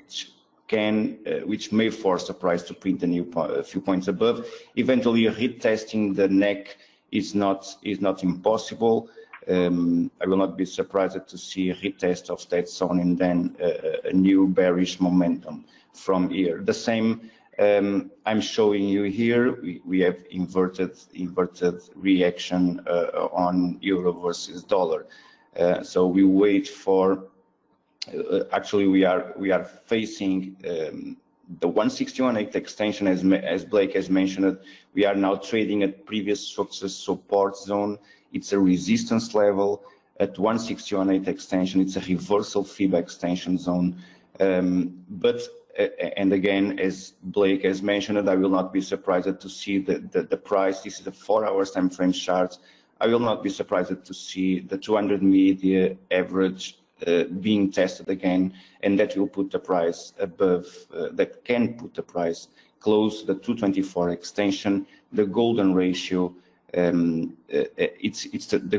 which may force the price to print a few points above. Eventually, retesting the neck is not impossible. I will not be surprised to see a retest of that zone and then a new bearish momentum from here. The same I'm showing you here. We have inverted reaction on euro versus dollar. So we wait for. Actually, we are facing the 161.8 extension, as Blake has mentioned. We are now trading at previous structure support zone. It's a resistance level at 161.8 extension. It's a reversal FIBA extension zone. And again, as Blake has mentioned, I will not be surprised to see the price. This is a 4-hour time frame chart. I will not be surprised to see the 200 media average being tested again, and that will put the price above, that can put the price close to the 224 extension. The golden ratio, the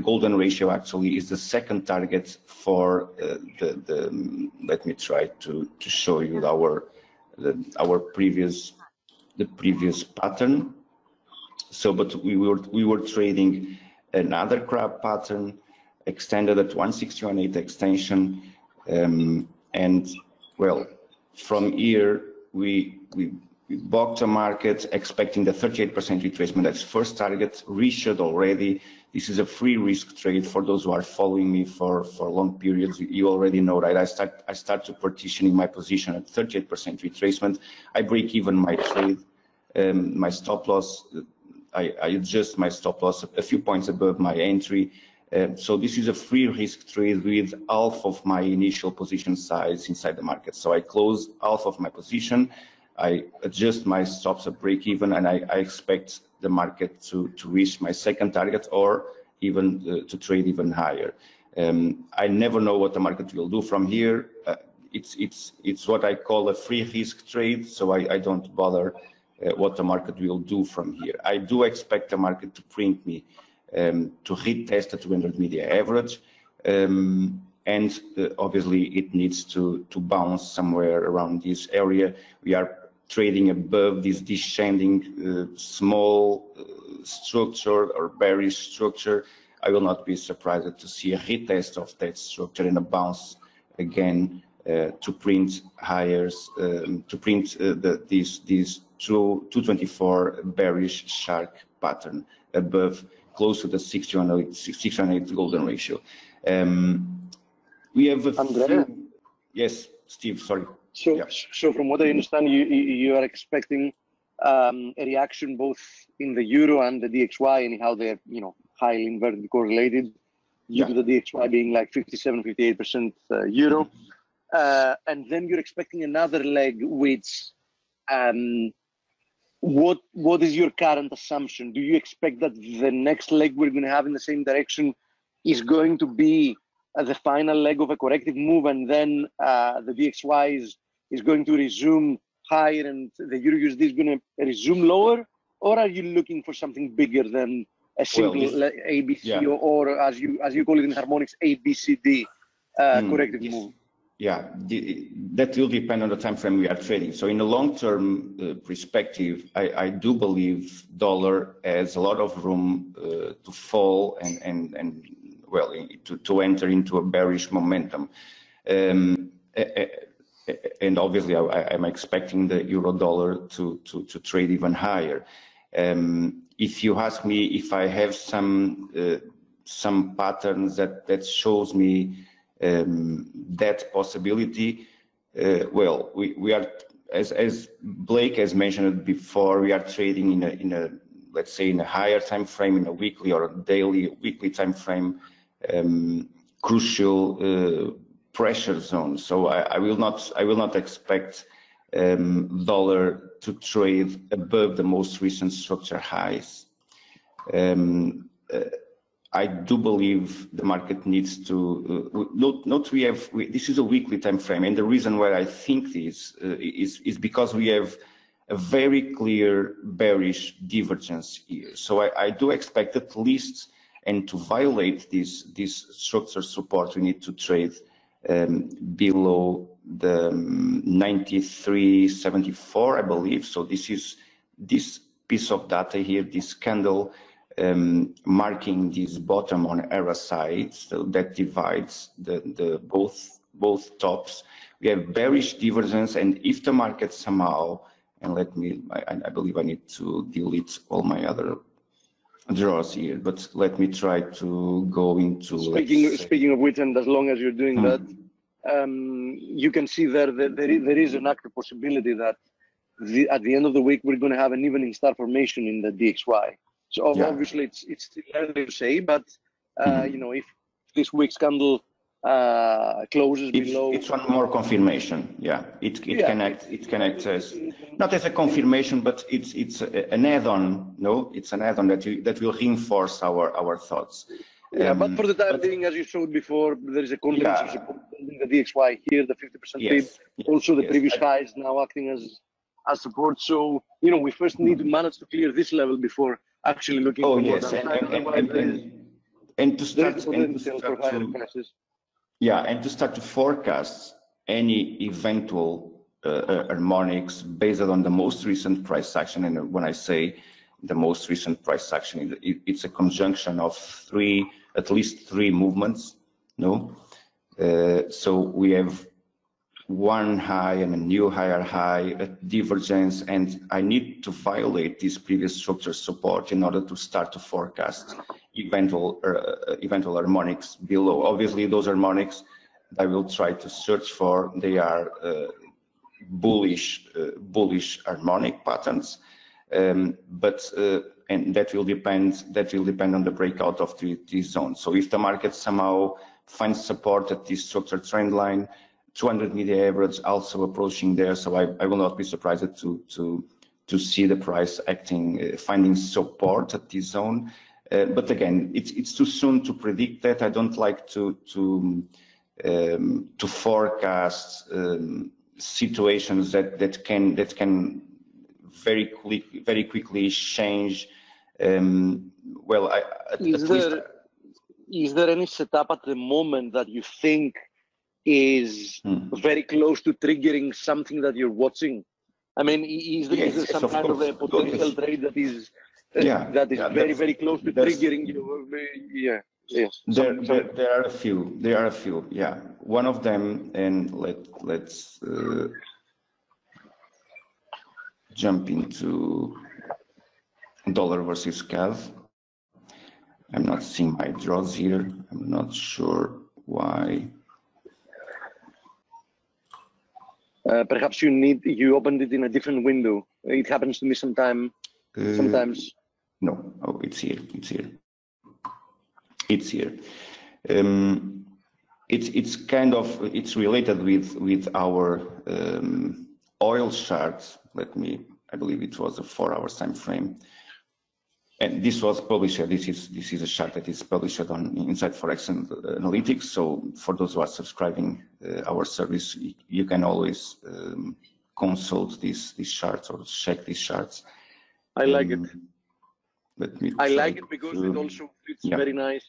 golden ratio actually is the second target for let me try to show you our previous pattern. So, but we were trading another crab pattern extended at 161.8 extension, and well, from here we bought the market expecting the 38% retracement. That's first target reached already. This is a free risk trade for those who are following me for long periods. You already know, right? I start to partitioning my position at 38% retracement. I break even my trade, my stop loss. I adjust my stop loss a few points above my entry. So this is a free risk trade with half of my initial position size inside the market. So I close half of my position, I adjust my stops at break even, and I expect the market to reach my second target or even to trade even higher. I never know what the market will do from here. It's what I call a free risk trade, so I don't bother what the market will do from here. I do expect the market to print me to retest the 200 media average, and obviously it needs to bounce somewhere around this area. We are trading above this descending small structure or bearish structure. I will not be surprised to see a retest of that structure and a bounce again to print higher, to print this 224 bearish shark pattern above, close to the 618 golden ratio. We have a few, yes, Steve, sorry. So, yeah. So from what I understand, you are expecting a reaction both in the euro and the DXY, anyhow they're highly inverted correlated, due to the DXY being like 57-58% euro, and then you're expecting another leg, which what is your current assumption? Do you expect that the next leg we're going to have in the same direction is going to be the final leg of a corrective move, and then the DXY is going to resume higher, and the Euro USD is going to resume lower? Or are you looking for something bigger than a simple ABC, or as you call it in harmonics, ABCD corrective move? Yeah, that will depend on the time frame we are trading. So in the long-term perspective, I do believe dollar has a lot of room to fall and well, to enter into a bearish momentum. And obviously, I'm expecting the euro dollar to trade even higher. If you ask me if I have some patterns that shows me that possibility, well, we are, as Blake has mentioned before, we are trading in a let's say in a higher time frame, in a weekly or a weekly time frame, crucial pressure zone. So I will not expect dollar to trade above the most recent structure highs. I do believe the market needs to this is a weekly time frame, and the reason why I think this is because we have a very clear bearish divergence here. So I do expect at least, and to violate this structure support, we need to trade below the 93.74, I believe. So this piece of data here, this candle marking this bottom on error side, so that divides the both tops. We have bearish divergence, and if the market somehow, and I believe I need to delete all my other draws here, but let me try to go into speaking of which, and as long as you're doing that, you can see there is an active possibility that at the end of the week we're going to have an evening star formation in the DXY. So obviously it's still early to say, but you know, if this week's candle closes below, it's one more confirmation. Yeah, it can act as not as a confirmation, but it's an add-on. No, it's an add-on that will reinforce our thoughts. Yeah, but for the time being, as you showed before, there is a confidence of support in the DXY here, the 50% pip. Also, the previous high is now acting as support. So you know, we first need to manage to clear this level before actually looking. Oh yes, and to start to forecast any eventual harmonics based on the most recent price action. And when I say the most recent price action, it's a conjunction of at least three movements. No, so we have one high and a new higher high, a divergence, and I need to violate this previous structure support in order to start to forecast eventual harmonics below. Obviously, those harmonics I will try to search for, they are bullish harmonic patterns, but and that will depend on the breakout of this zone. So if the market somehow finds support at this structure trend line, 200 media average also approaching there, so I will not be surprised to see the price acting, finding support at this zone. But again, it's too soon to predict that. I don't like to forecast situations that can very quickly change. Well, is there any setup at the moment that you think is very close to triggering something that you're watching? I mean, is there some kind of a potential trade that is very close to triggering? There are a few. Yeah, one of them, and let's jump into dollar versus CAD. I'm not seeing my draws here. I'm not sure why. Perhaps you opened it in a different window. It happens to me sometimes. No, oh, it's here. It's related with our oil charts. I believe it was a 4 hours time frame. and this was published. This is a chart that is published on inside ForexAnalytix. So for those who are subscribing our service, you can always consult these charts or check these charts. I like it. I like it because it also fits very nice.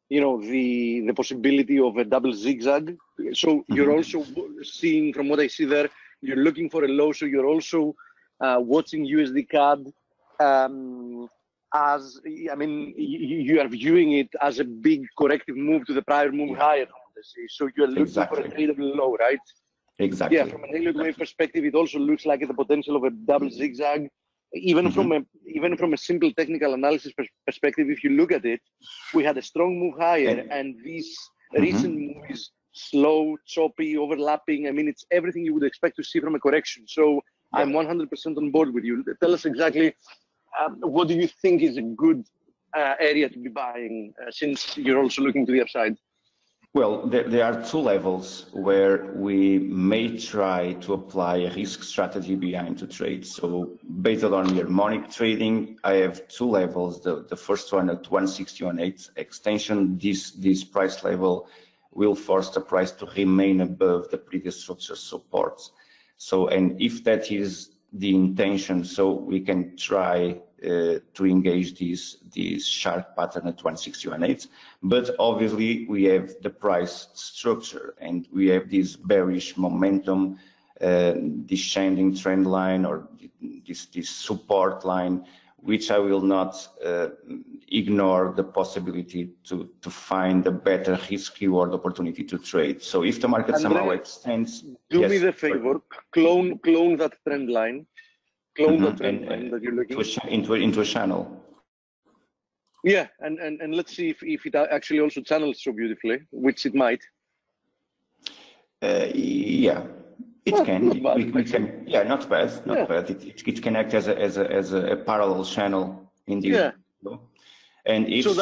You know, the possibility of a double zigzag. So you're also seeing, from what I see there, you're looking for a low. So you're also watching USD CAD as, I mean, you are viewing it as a big corrective move to the prior move higher. So you're looking for a tradable low, right? Exactly. Yeah, from an Elliott wave perspective, it also looks like the potential of a double zigzag. Even from a simple technical analysis perspective, if you look at it, we had a strong move higher, and this recent move is slow, choppy, overlapping. I mean, it's everything you would expect to see from a correction. So I'm 100% on board with you. Tell us exactly what do you think is a good area to be buying, since you're also looking to the upside. Well, there are two levels where we may try to apply a risk strategy behind the trade. So based on harmonic trading, I have two levels. The first one at 160.18 extension. This price level will force the price to remain above the previous structure supports. So, and if that is the intention, so we can try to engage this sharp pattern at 160.18, but obviously we have the price structure and we have this bearish momentum, descending trend line, or this support line, which I will not ignore the possibility to find a better risk reward opportunity to trade. So if the market somehow extends, do me the favor, clone that trend line. Clone the trend line that you're looking into a channel. Yeah, and let's see if it actually also channels so beautifully, which it might. Yeah, it can. We can. Yeah, not bad. Not bad. It can act as a parallel channel indeed. Yeah. And if that's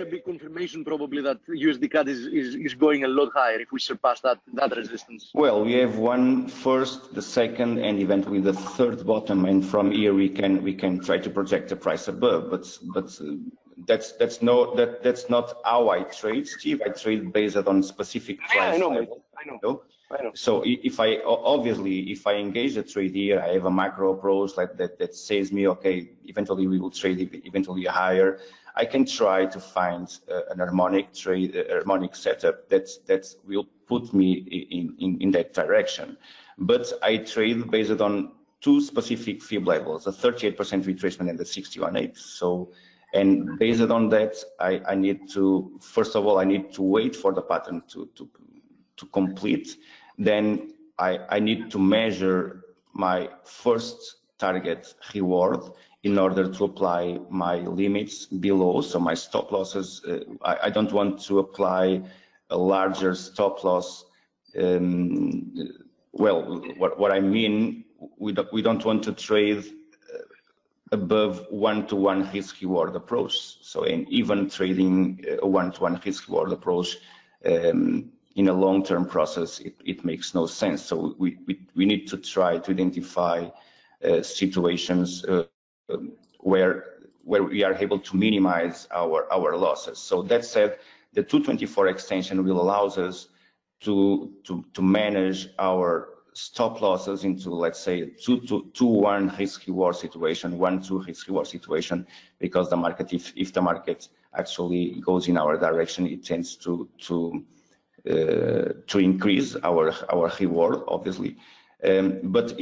a big confirmation probably that USD CAD is going a lot higher if we surpass that resistance. Well, we have one first, the second, and eventually the third bottom, and from here we can try to project the price above. But that's not how I trade, Steve. I trade based on specific price level. I know. So if I engage the trade here, I have a macro approach like that says me, okay, eventually we will trade eventually higher. I can try to find an harmonic setup that will put me in that direction. But I trade based on two specific fib levels, a 38% retracement and the 61.8. So, and based on that, I need to, first of all, I need to wait for the pattern to complete. Then I need to measure my first target reward in order to apply my limits below, so my stop losses. I don't want to apply a larger stop loss. Well, what I mean, we don't want to trade above one-to-one risk reward approach. So in even trading a one-to-one risk reward approach, in a long-term process, it makes no sense. So we need to try to identify situations where we are able to minimize our losses. So that said, the 224 extension will allow us to manage our stop losses into, let's say, 2-1 risk reward situation, 1-2 risk reward situation, because the market, if the market actually goes in our direction, it tends to increase our reward, obviously. But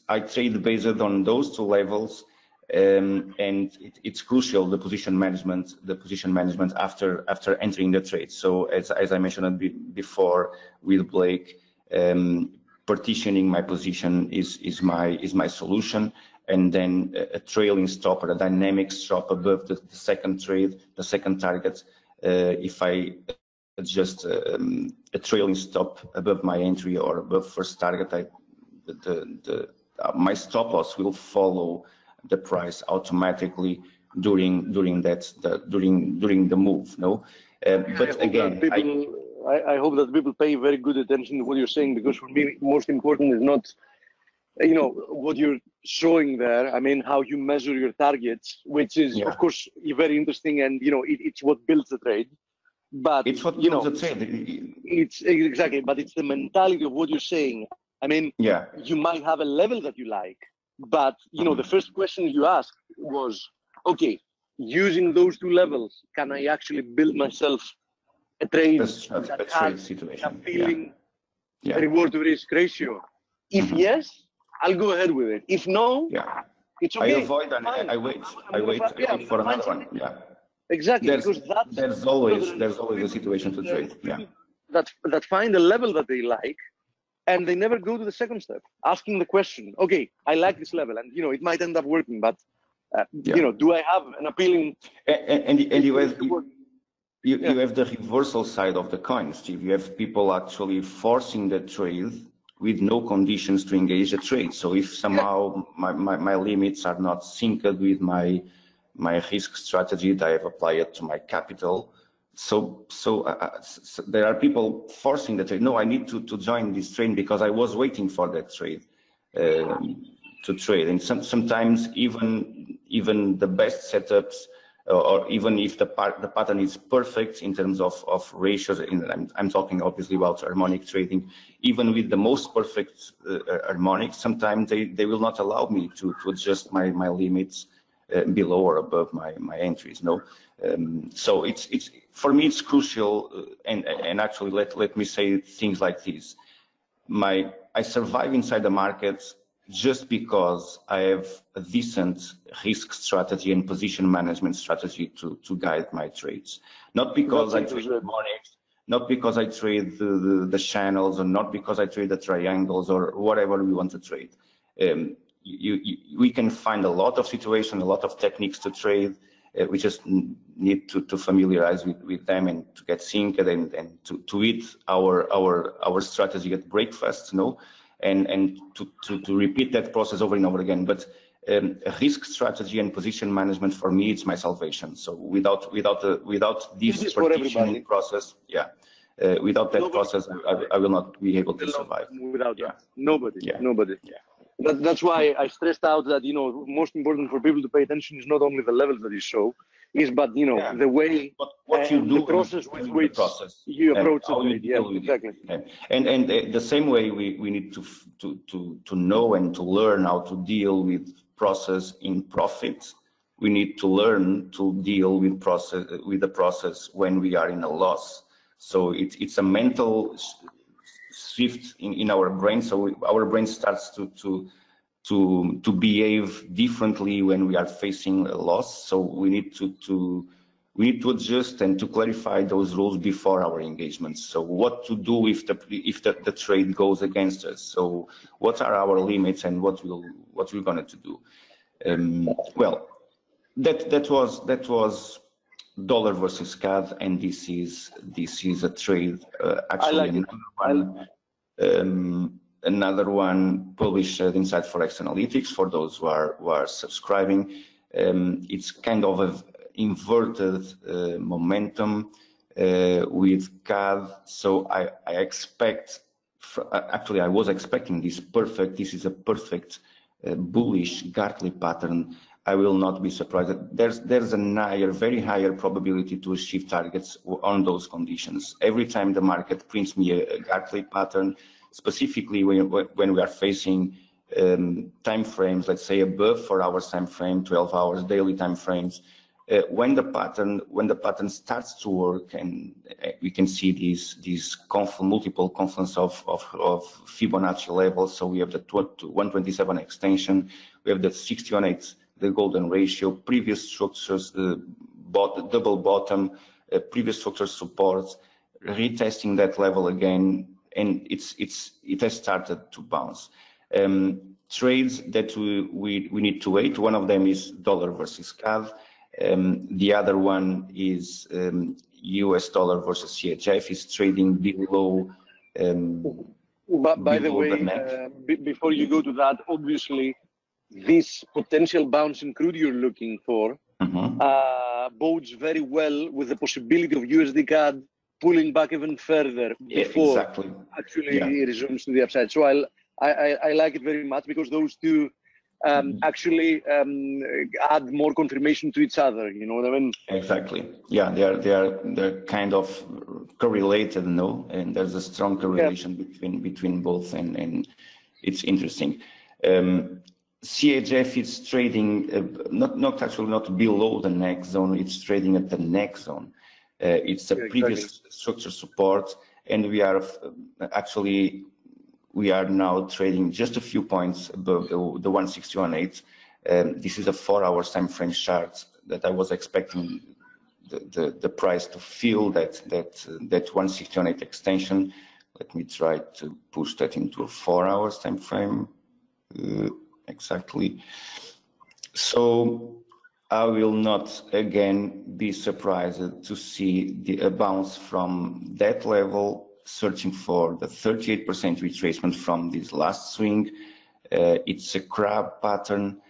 I trade based on those two levels, and it's crucial, the position management after entering the trade. So as I mentioned before with Blake, partitioning my position is my solution, and then a trailing stop or a dynamic stop above the second trade, the second target. If I adjust a trailing stop above my entry or above first target, my stop loss will follow the price automatically during the move. No, but again, I hope that people pay very good attention to what you're saying, because for me, most important is not you know, what you're showing there. I mean, how you measure your targets, which is, of course, very interesting, and you know, it's what builds the trade. But it's what you know, builds the trade. it's exactly, but it's the mentality of what you're saying. I mean, you might have a level that you like, but you know, the first question you asked was, okay, using those two levels, can I actually build myself a trade that has a appealing reward to risk ratio? If yes, I'll go ahead with it. If no, it's okay. I avoid and I wait. I wait for another one. Yeah. Exactly. There's always a situation to trade. Yeah. That find a level that they like, and they never go to the second step, asking the question, okay, I like this level, and you know, it might end up working, but you know, do I have an appealing? And you have the reversal side of the coin, Steve. You have people actually forcing the trade with no conditions to engage the trade. So if somehow my limits are not synced with my risk strategy that I have applied to my capital, so there are people forcing the trade. No, I need to join this trade because I was waiting for that trade to trade. And sometimes even the best setups, or even if the pattern is perfect in terms of ratios, I'm talking obviously about harmonic trading, even with the most perfect harmonics, sometimes they will not allow me to adjust my limits below or above my entries. No, so it's for me it's crucial, and actually let me say things like this. I survive inside the markets just because I have a decent risk strategy and position management strategy to guide my trades. Not because I trade harmonics, not because I trade the channels, or not because I trade the triangles, or whatever we want to trade. We can find a lot of situations, a lot of techniques to trade. We just need to familiarize with them and to get synced and to eat our strategy at breakfast, and to repeat that process over and over again. But risk strategy and position management, for me, it's my salvation. So without this partitioning process, without that process, I will not be able to survive. Without that, nobody. That's why I stressed out that, you know, most important for people to pay attention is not only the levels that you show, but you know, the way, what you do, the process with which you approach it. Exactly. And the same way we need to know and to learn how to deal with process in profits. We need to learn to deal with the process when we are in a loss. So it's a mental shift in our brain. So our brain starts to behave differently when we are facing a loss. So we need to adjust and to clarify those rules before our engagements. So what to do if the trade goes against us? So what are our limits and what we're going to do? Well, that was dollar versus CAD, and this is a trade. Actually, another one published inside ForexAnalytix for those who are subscribing. It's kind of an inverted momentum with CAD. So I expect, actually I was expecting this is a perfect bullish Gartley pattern. I will not be surprised. There's a very higher probability to achieve targets on those conditions. Every time the market prints me a Gartley pattern, specifically when we are facing time frames, let's say above 4 hours time frame, 12 hours daily time frames, when the pattern starts to work, and we can see these multiple confluence of Fibonacci levels. So we have the 127 extension, we have the 60-on-8, the golden ratio, previous structures, double bottom, previous structure supports, retesting that level again, and it has started to bounce. Trades that we need to wait. One of them is dollar versus CAD. The other one is US dollar versus CHF is trading below. But by the way, before you go to that, obviously, this potential bounce in crude you're looking for bodes very well with the possibility of USD CAD pulling back even further before actually resumes to the upside. So I like it very much because those two actually add more confirmation to each other. You know what I mean? Exactly. Yeah, they're kind of correlated, no? And there's a strong correlation between both, and it's interesting. CHF is trading not below the next zone. It's trading at the next zone. It's a previous structure support, and we are now trading just a few points above the 161.8. This is a 4-hour time frame chart that I was expecting the price to fill that 161.8 extension. Let me try to push that into a 4-hour time frame. Exactly. So I will not again be surprised to see a bounce from that level, searching for the 38% retracement from this last swing. It's a crab pattern,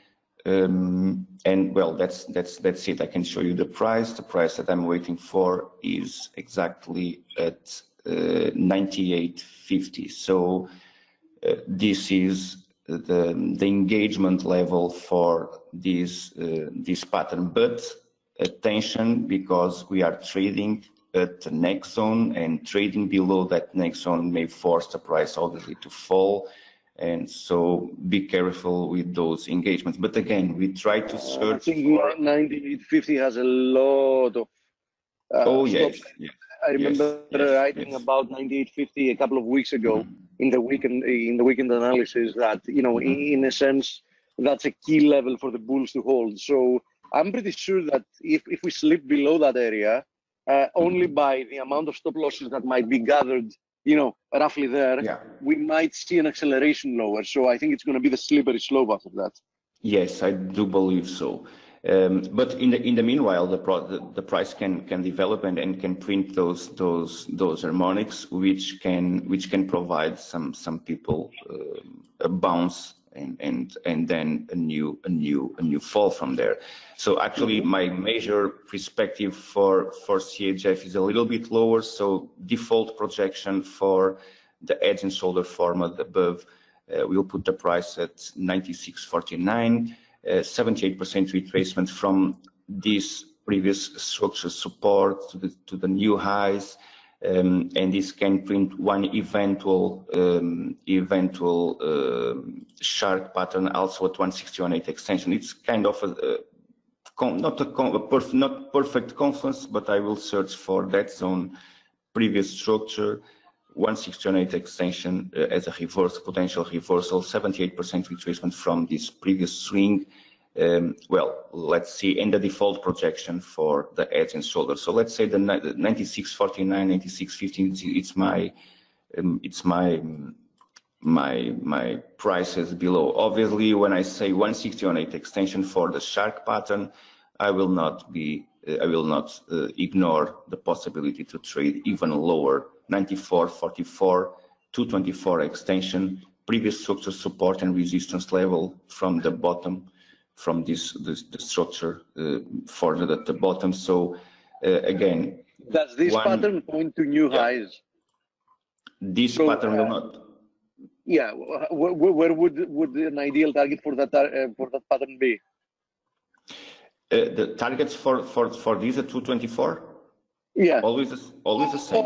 and well, that's it. I can show you the price. The price that I'm waiting for is exactly at 98.50. So this is the engagement level for this pattern, but attention, because we are trading at the next zone, and trading below that next zone may force the price obviously to fall, and so be careful with those engagements. But again, we try to search. I think 98.50 has a lot of yes, yes. I remember writing about 98.50 a couple of weeks ago in the weekend analysis that, you know, in a sense, that's a key level for the bulls to hold. So I'm pretty sure that if we slip below that area, only by the amount of stop losses that might be gathered, you know, roughly there, we might see an acceleration lower. So I think it's going to be the slippery slope after that. Yes, I do believe so. But in the meanwhile, the price can develop and can print those harmonics, which can provide some people a bounce and then a new fall from there. So actually, my major perspective for CHF is a little bit lower. So default projection for the edge and shoulder format above, we'll put the price at 96.49. 78% retracement from this previous structure support to the new highs, and this can print one eventual sharp pattern also at 161.8 extension. It's kind of not perfect confluence, but I will search for that zone, previous structure, 161.8 extension as a potential reversal, 78% retracement from this previous swing. Well, let's see, in the default projection for the edge and shoulder. So let's say the 96.49, 96.15. It's my prices below. Obviously, when I say 161.8 extension for the shark pattern, I will not ignore the possibility to trade even lower. 94.44, 224 extension, previous structure support and resistance level from the bottom, from the structure further at the bottom. So again, does this pattern point to new highs? This pattern will not. Yeah, where would an ideal target for that pattern be? The targets for these at 224. Yeah, always the same. Or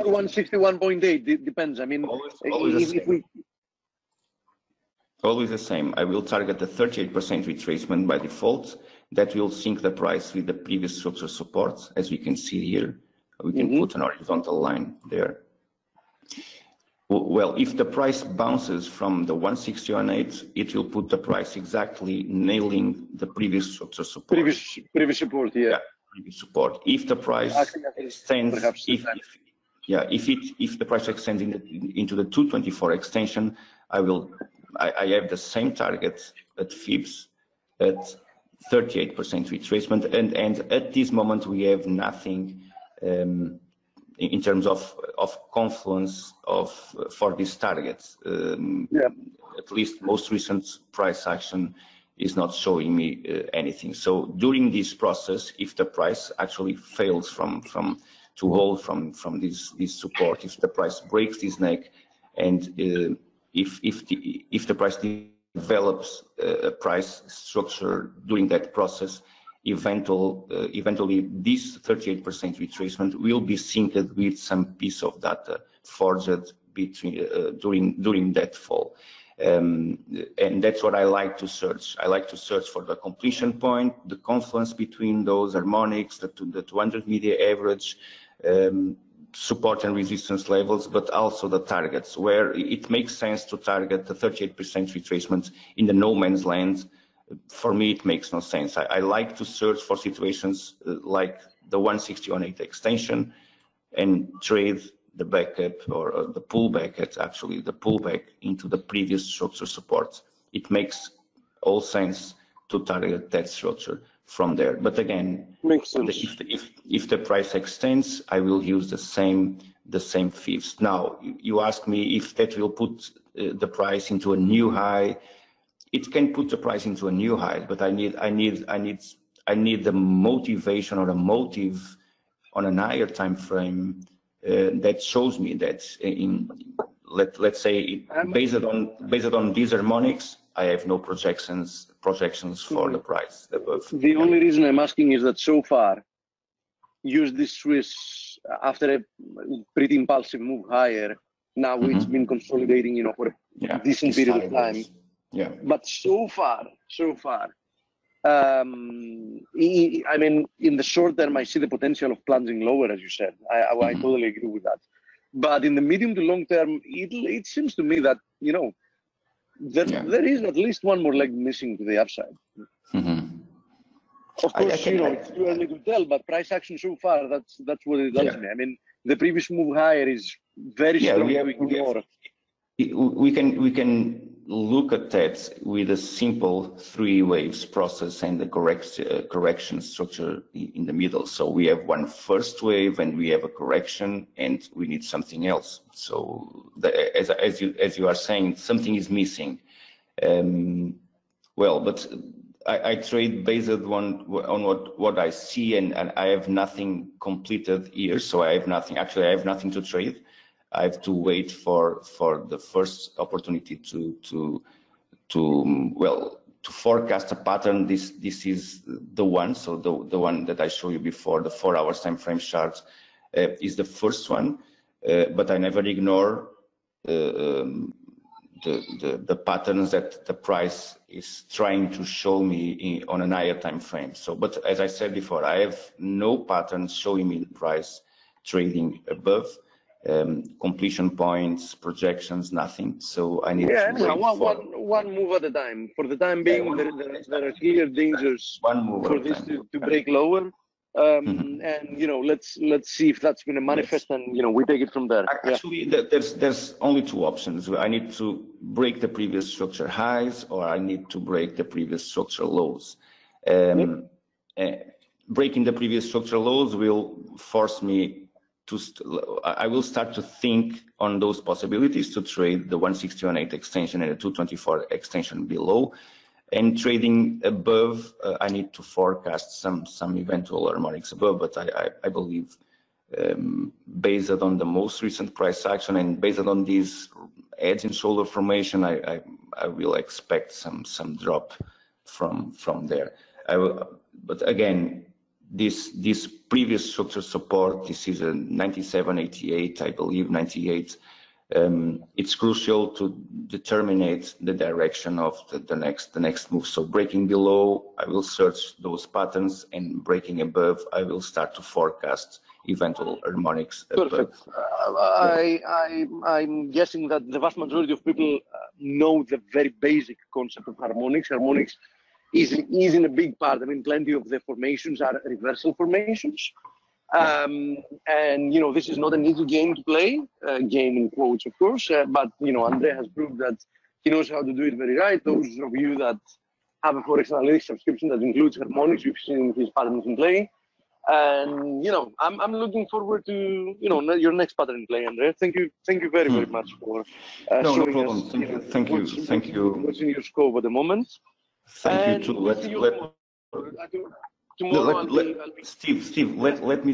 161.8. It depends. I mean, always the same. I will target the 38% retracement by default. That will sync the price with the previous structure support, as we can see here. We can put an horizontal line there. Well, if the price bounces from the 161.8, it will put the price exactly nailing the previous structure support. Previous support, yeah. Previous support. If the price extends, if the price extends into the 224 extension, I have the same target at Fibs at 38% retracement, and at this moment we have nothing in terms of confluence for these targets. At least most recent price action is not showing me anything. So during this process, if the price actually fails to hold from this support, if the price breaks this neck and if the price develops a price structure during that process, eventually this 38% retracement will be synced with some piece of data forged between during that fall. And that's what I like to search. I like to search for the completion point, the confluence between those harmonics, the 200 media average, support and resistance levels, but also the targets where it makes sense to target the 38% retracement in the no man's land. For me, it makes no sense. I like to search for situations like the 160-180 extension and trade the backup or the pullback, actually the pullback into the previous structure support. It makes all sense to target that structure from there. But again, makes sense. If the price extends, I will use the same fibs. Now, you ask me if that will put the price into a new high. It can put the price into a new high, but I need the motivation or a motive on a higher time frame that shows me that let's say based on these harmonics, I have no projections for the price above. The only reason I'm asking is that so far, use this Swiss after a pretty impulsive move higher. Now it's been consolidating, for a decent period of time. Yeah. But so far, I mean, in the short term, I see the potential of plunging lower, as you said. I totally agree with that. But in the medium to long term, it seems to me that, there is at least one more leg missing to the upside. Of course, it's too early to tell, but price action so far, that's what it tells me. I mean, the previous move higher is very strong. We can look at that with a simple 3 waves process and the correction structure in the middle. So we have one first wave and we have a correction and we need something else. So as you are saying, something is missing. Well, but I trade based on what I see, and I have nothing completed here. So I have nothing. Actually, I have nothing to trade. I have to wait for the first opportunity to forecast a pattern. This is the one. So the one that I showed you before, the 4 hours time frame chart, is the first one. But I never ignore the patterns that the price is trying to show me on a higher time frame. So, but as I said before, I have no patterns showing me the price trading above. Completion points, projections, nothing. So I need to wait one move at a time. For the time being, there are clear dangers for this to break lower. And let's see if that's going to manifest, and we take it from there. Actually, there's only 2 options. I need to break the previous structure highs, or I need to break the previous structure lows. Breaking the previous structure lows will force me I will start to think on those possibilities to trade the 160-180 extension and the 224 extension below, and trading above. I need to forecast some eventual harmonics above, but I believe based on the most recent price action and based on these edge and shoulder formation, I will expect some drop from there. But again, this previous structure support, this is a 97.88, I believe 98. It's crucial to determine the direction of the next move. So breaking below, I will search those patterns, and breaking above, I will start to forecast eventual harmonics. Perfect. I'm guessing that the vast majority of people know the very basic concept of harmonics. Harmonics is in a big part. I mean, plenty of the formations are reversal formations. And, this is not an easy game to play, game in quotes, of course, but, Andre has proved that he knows how to do it very right. Those of you that have a ForexAnalytix subscription that includes harmonics, you've seen his patterns in play. And, I'm looking forward to, your next pattern in play, Andre. Thank you very, very much for showing us, Thank you. What's in your scope at the moment. Thank you too. Steve, let me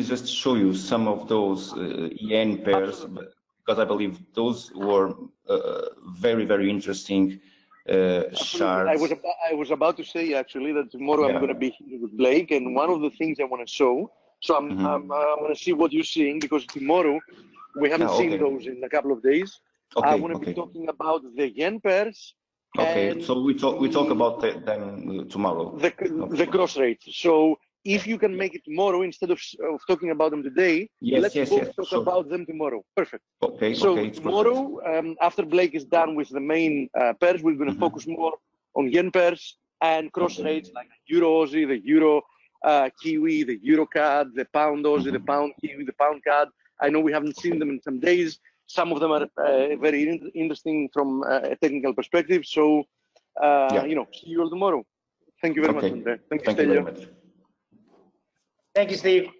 just show you some of those yen pairs, because I believe those were very, very interesting charts. I was about to say actually that tomorrow I'm going to be here with Blake, and one of the things I want to show. So I want to see what you're seeing, because tomorrow we haven't seen those in a couple of days. I want to be talking about the yen pairs. Okay, so we talk about them tomorrow. The cross rates. So if you can make it tomorrow instead of talking about them today, let's talk about them tomorrow. Perfect. Okay. So tomorrow, after Blake is done with the main pairs, we're going to focus more on yen pairs and cross rates like the Euro Aussie, the Euro Kiwi, the Euro CAD, the Pound Aussie, the Pound Kiwi, the Pound CAD. I know we haven't seen them in some days. Some of them are very interesting from a technical perspective. So, see you all tomorrow. Thank you very much, Andre. Thank you very much. Thank you, Steve.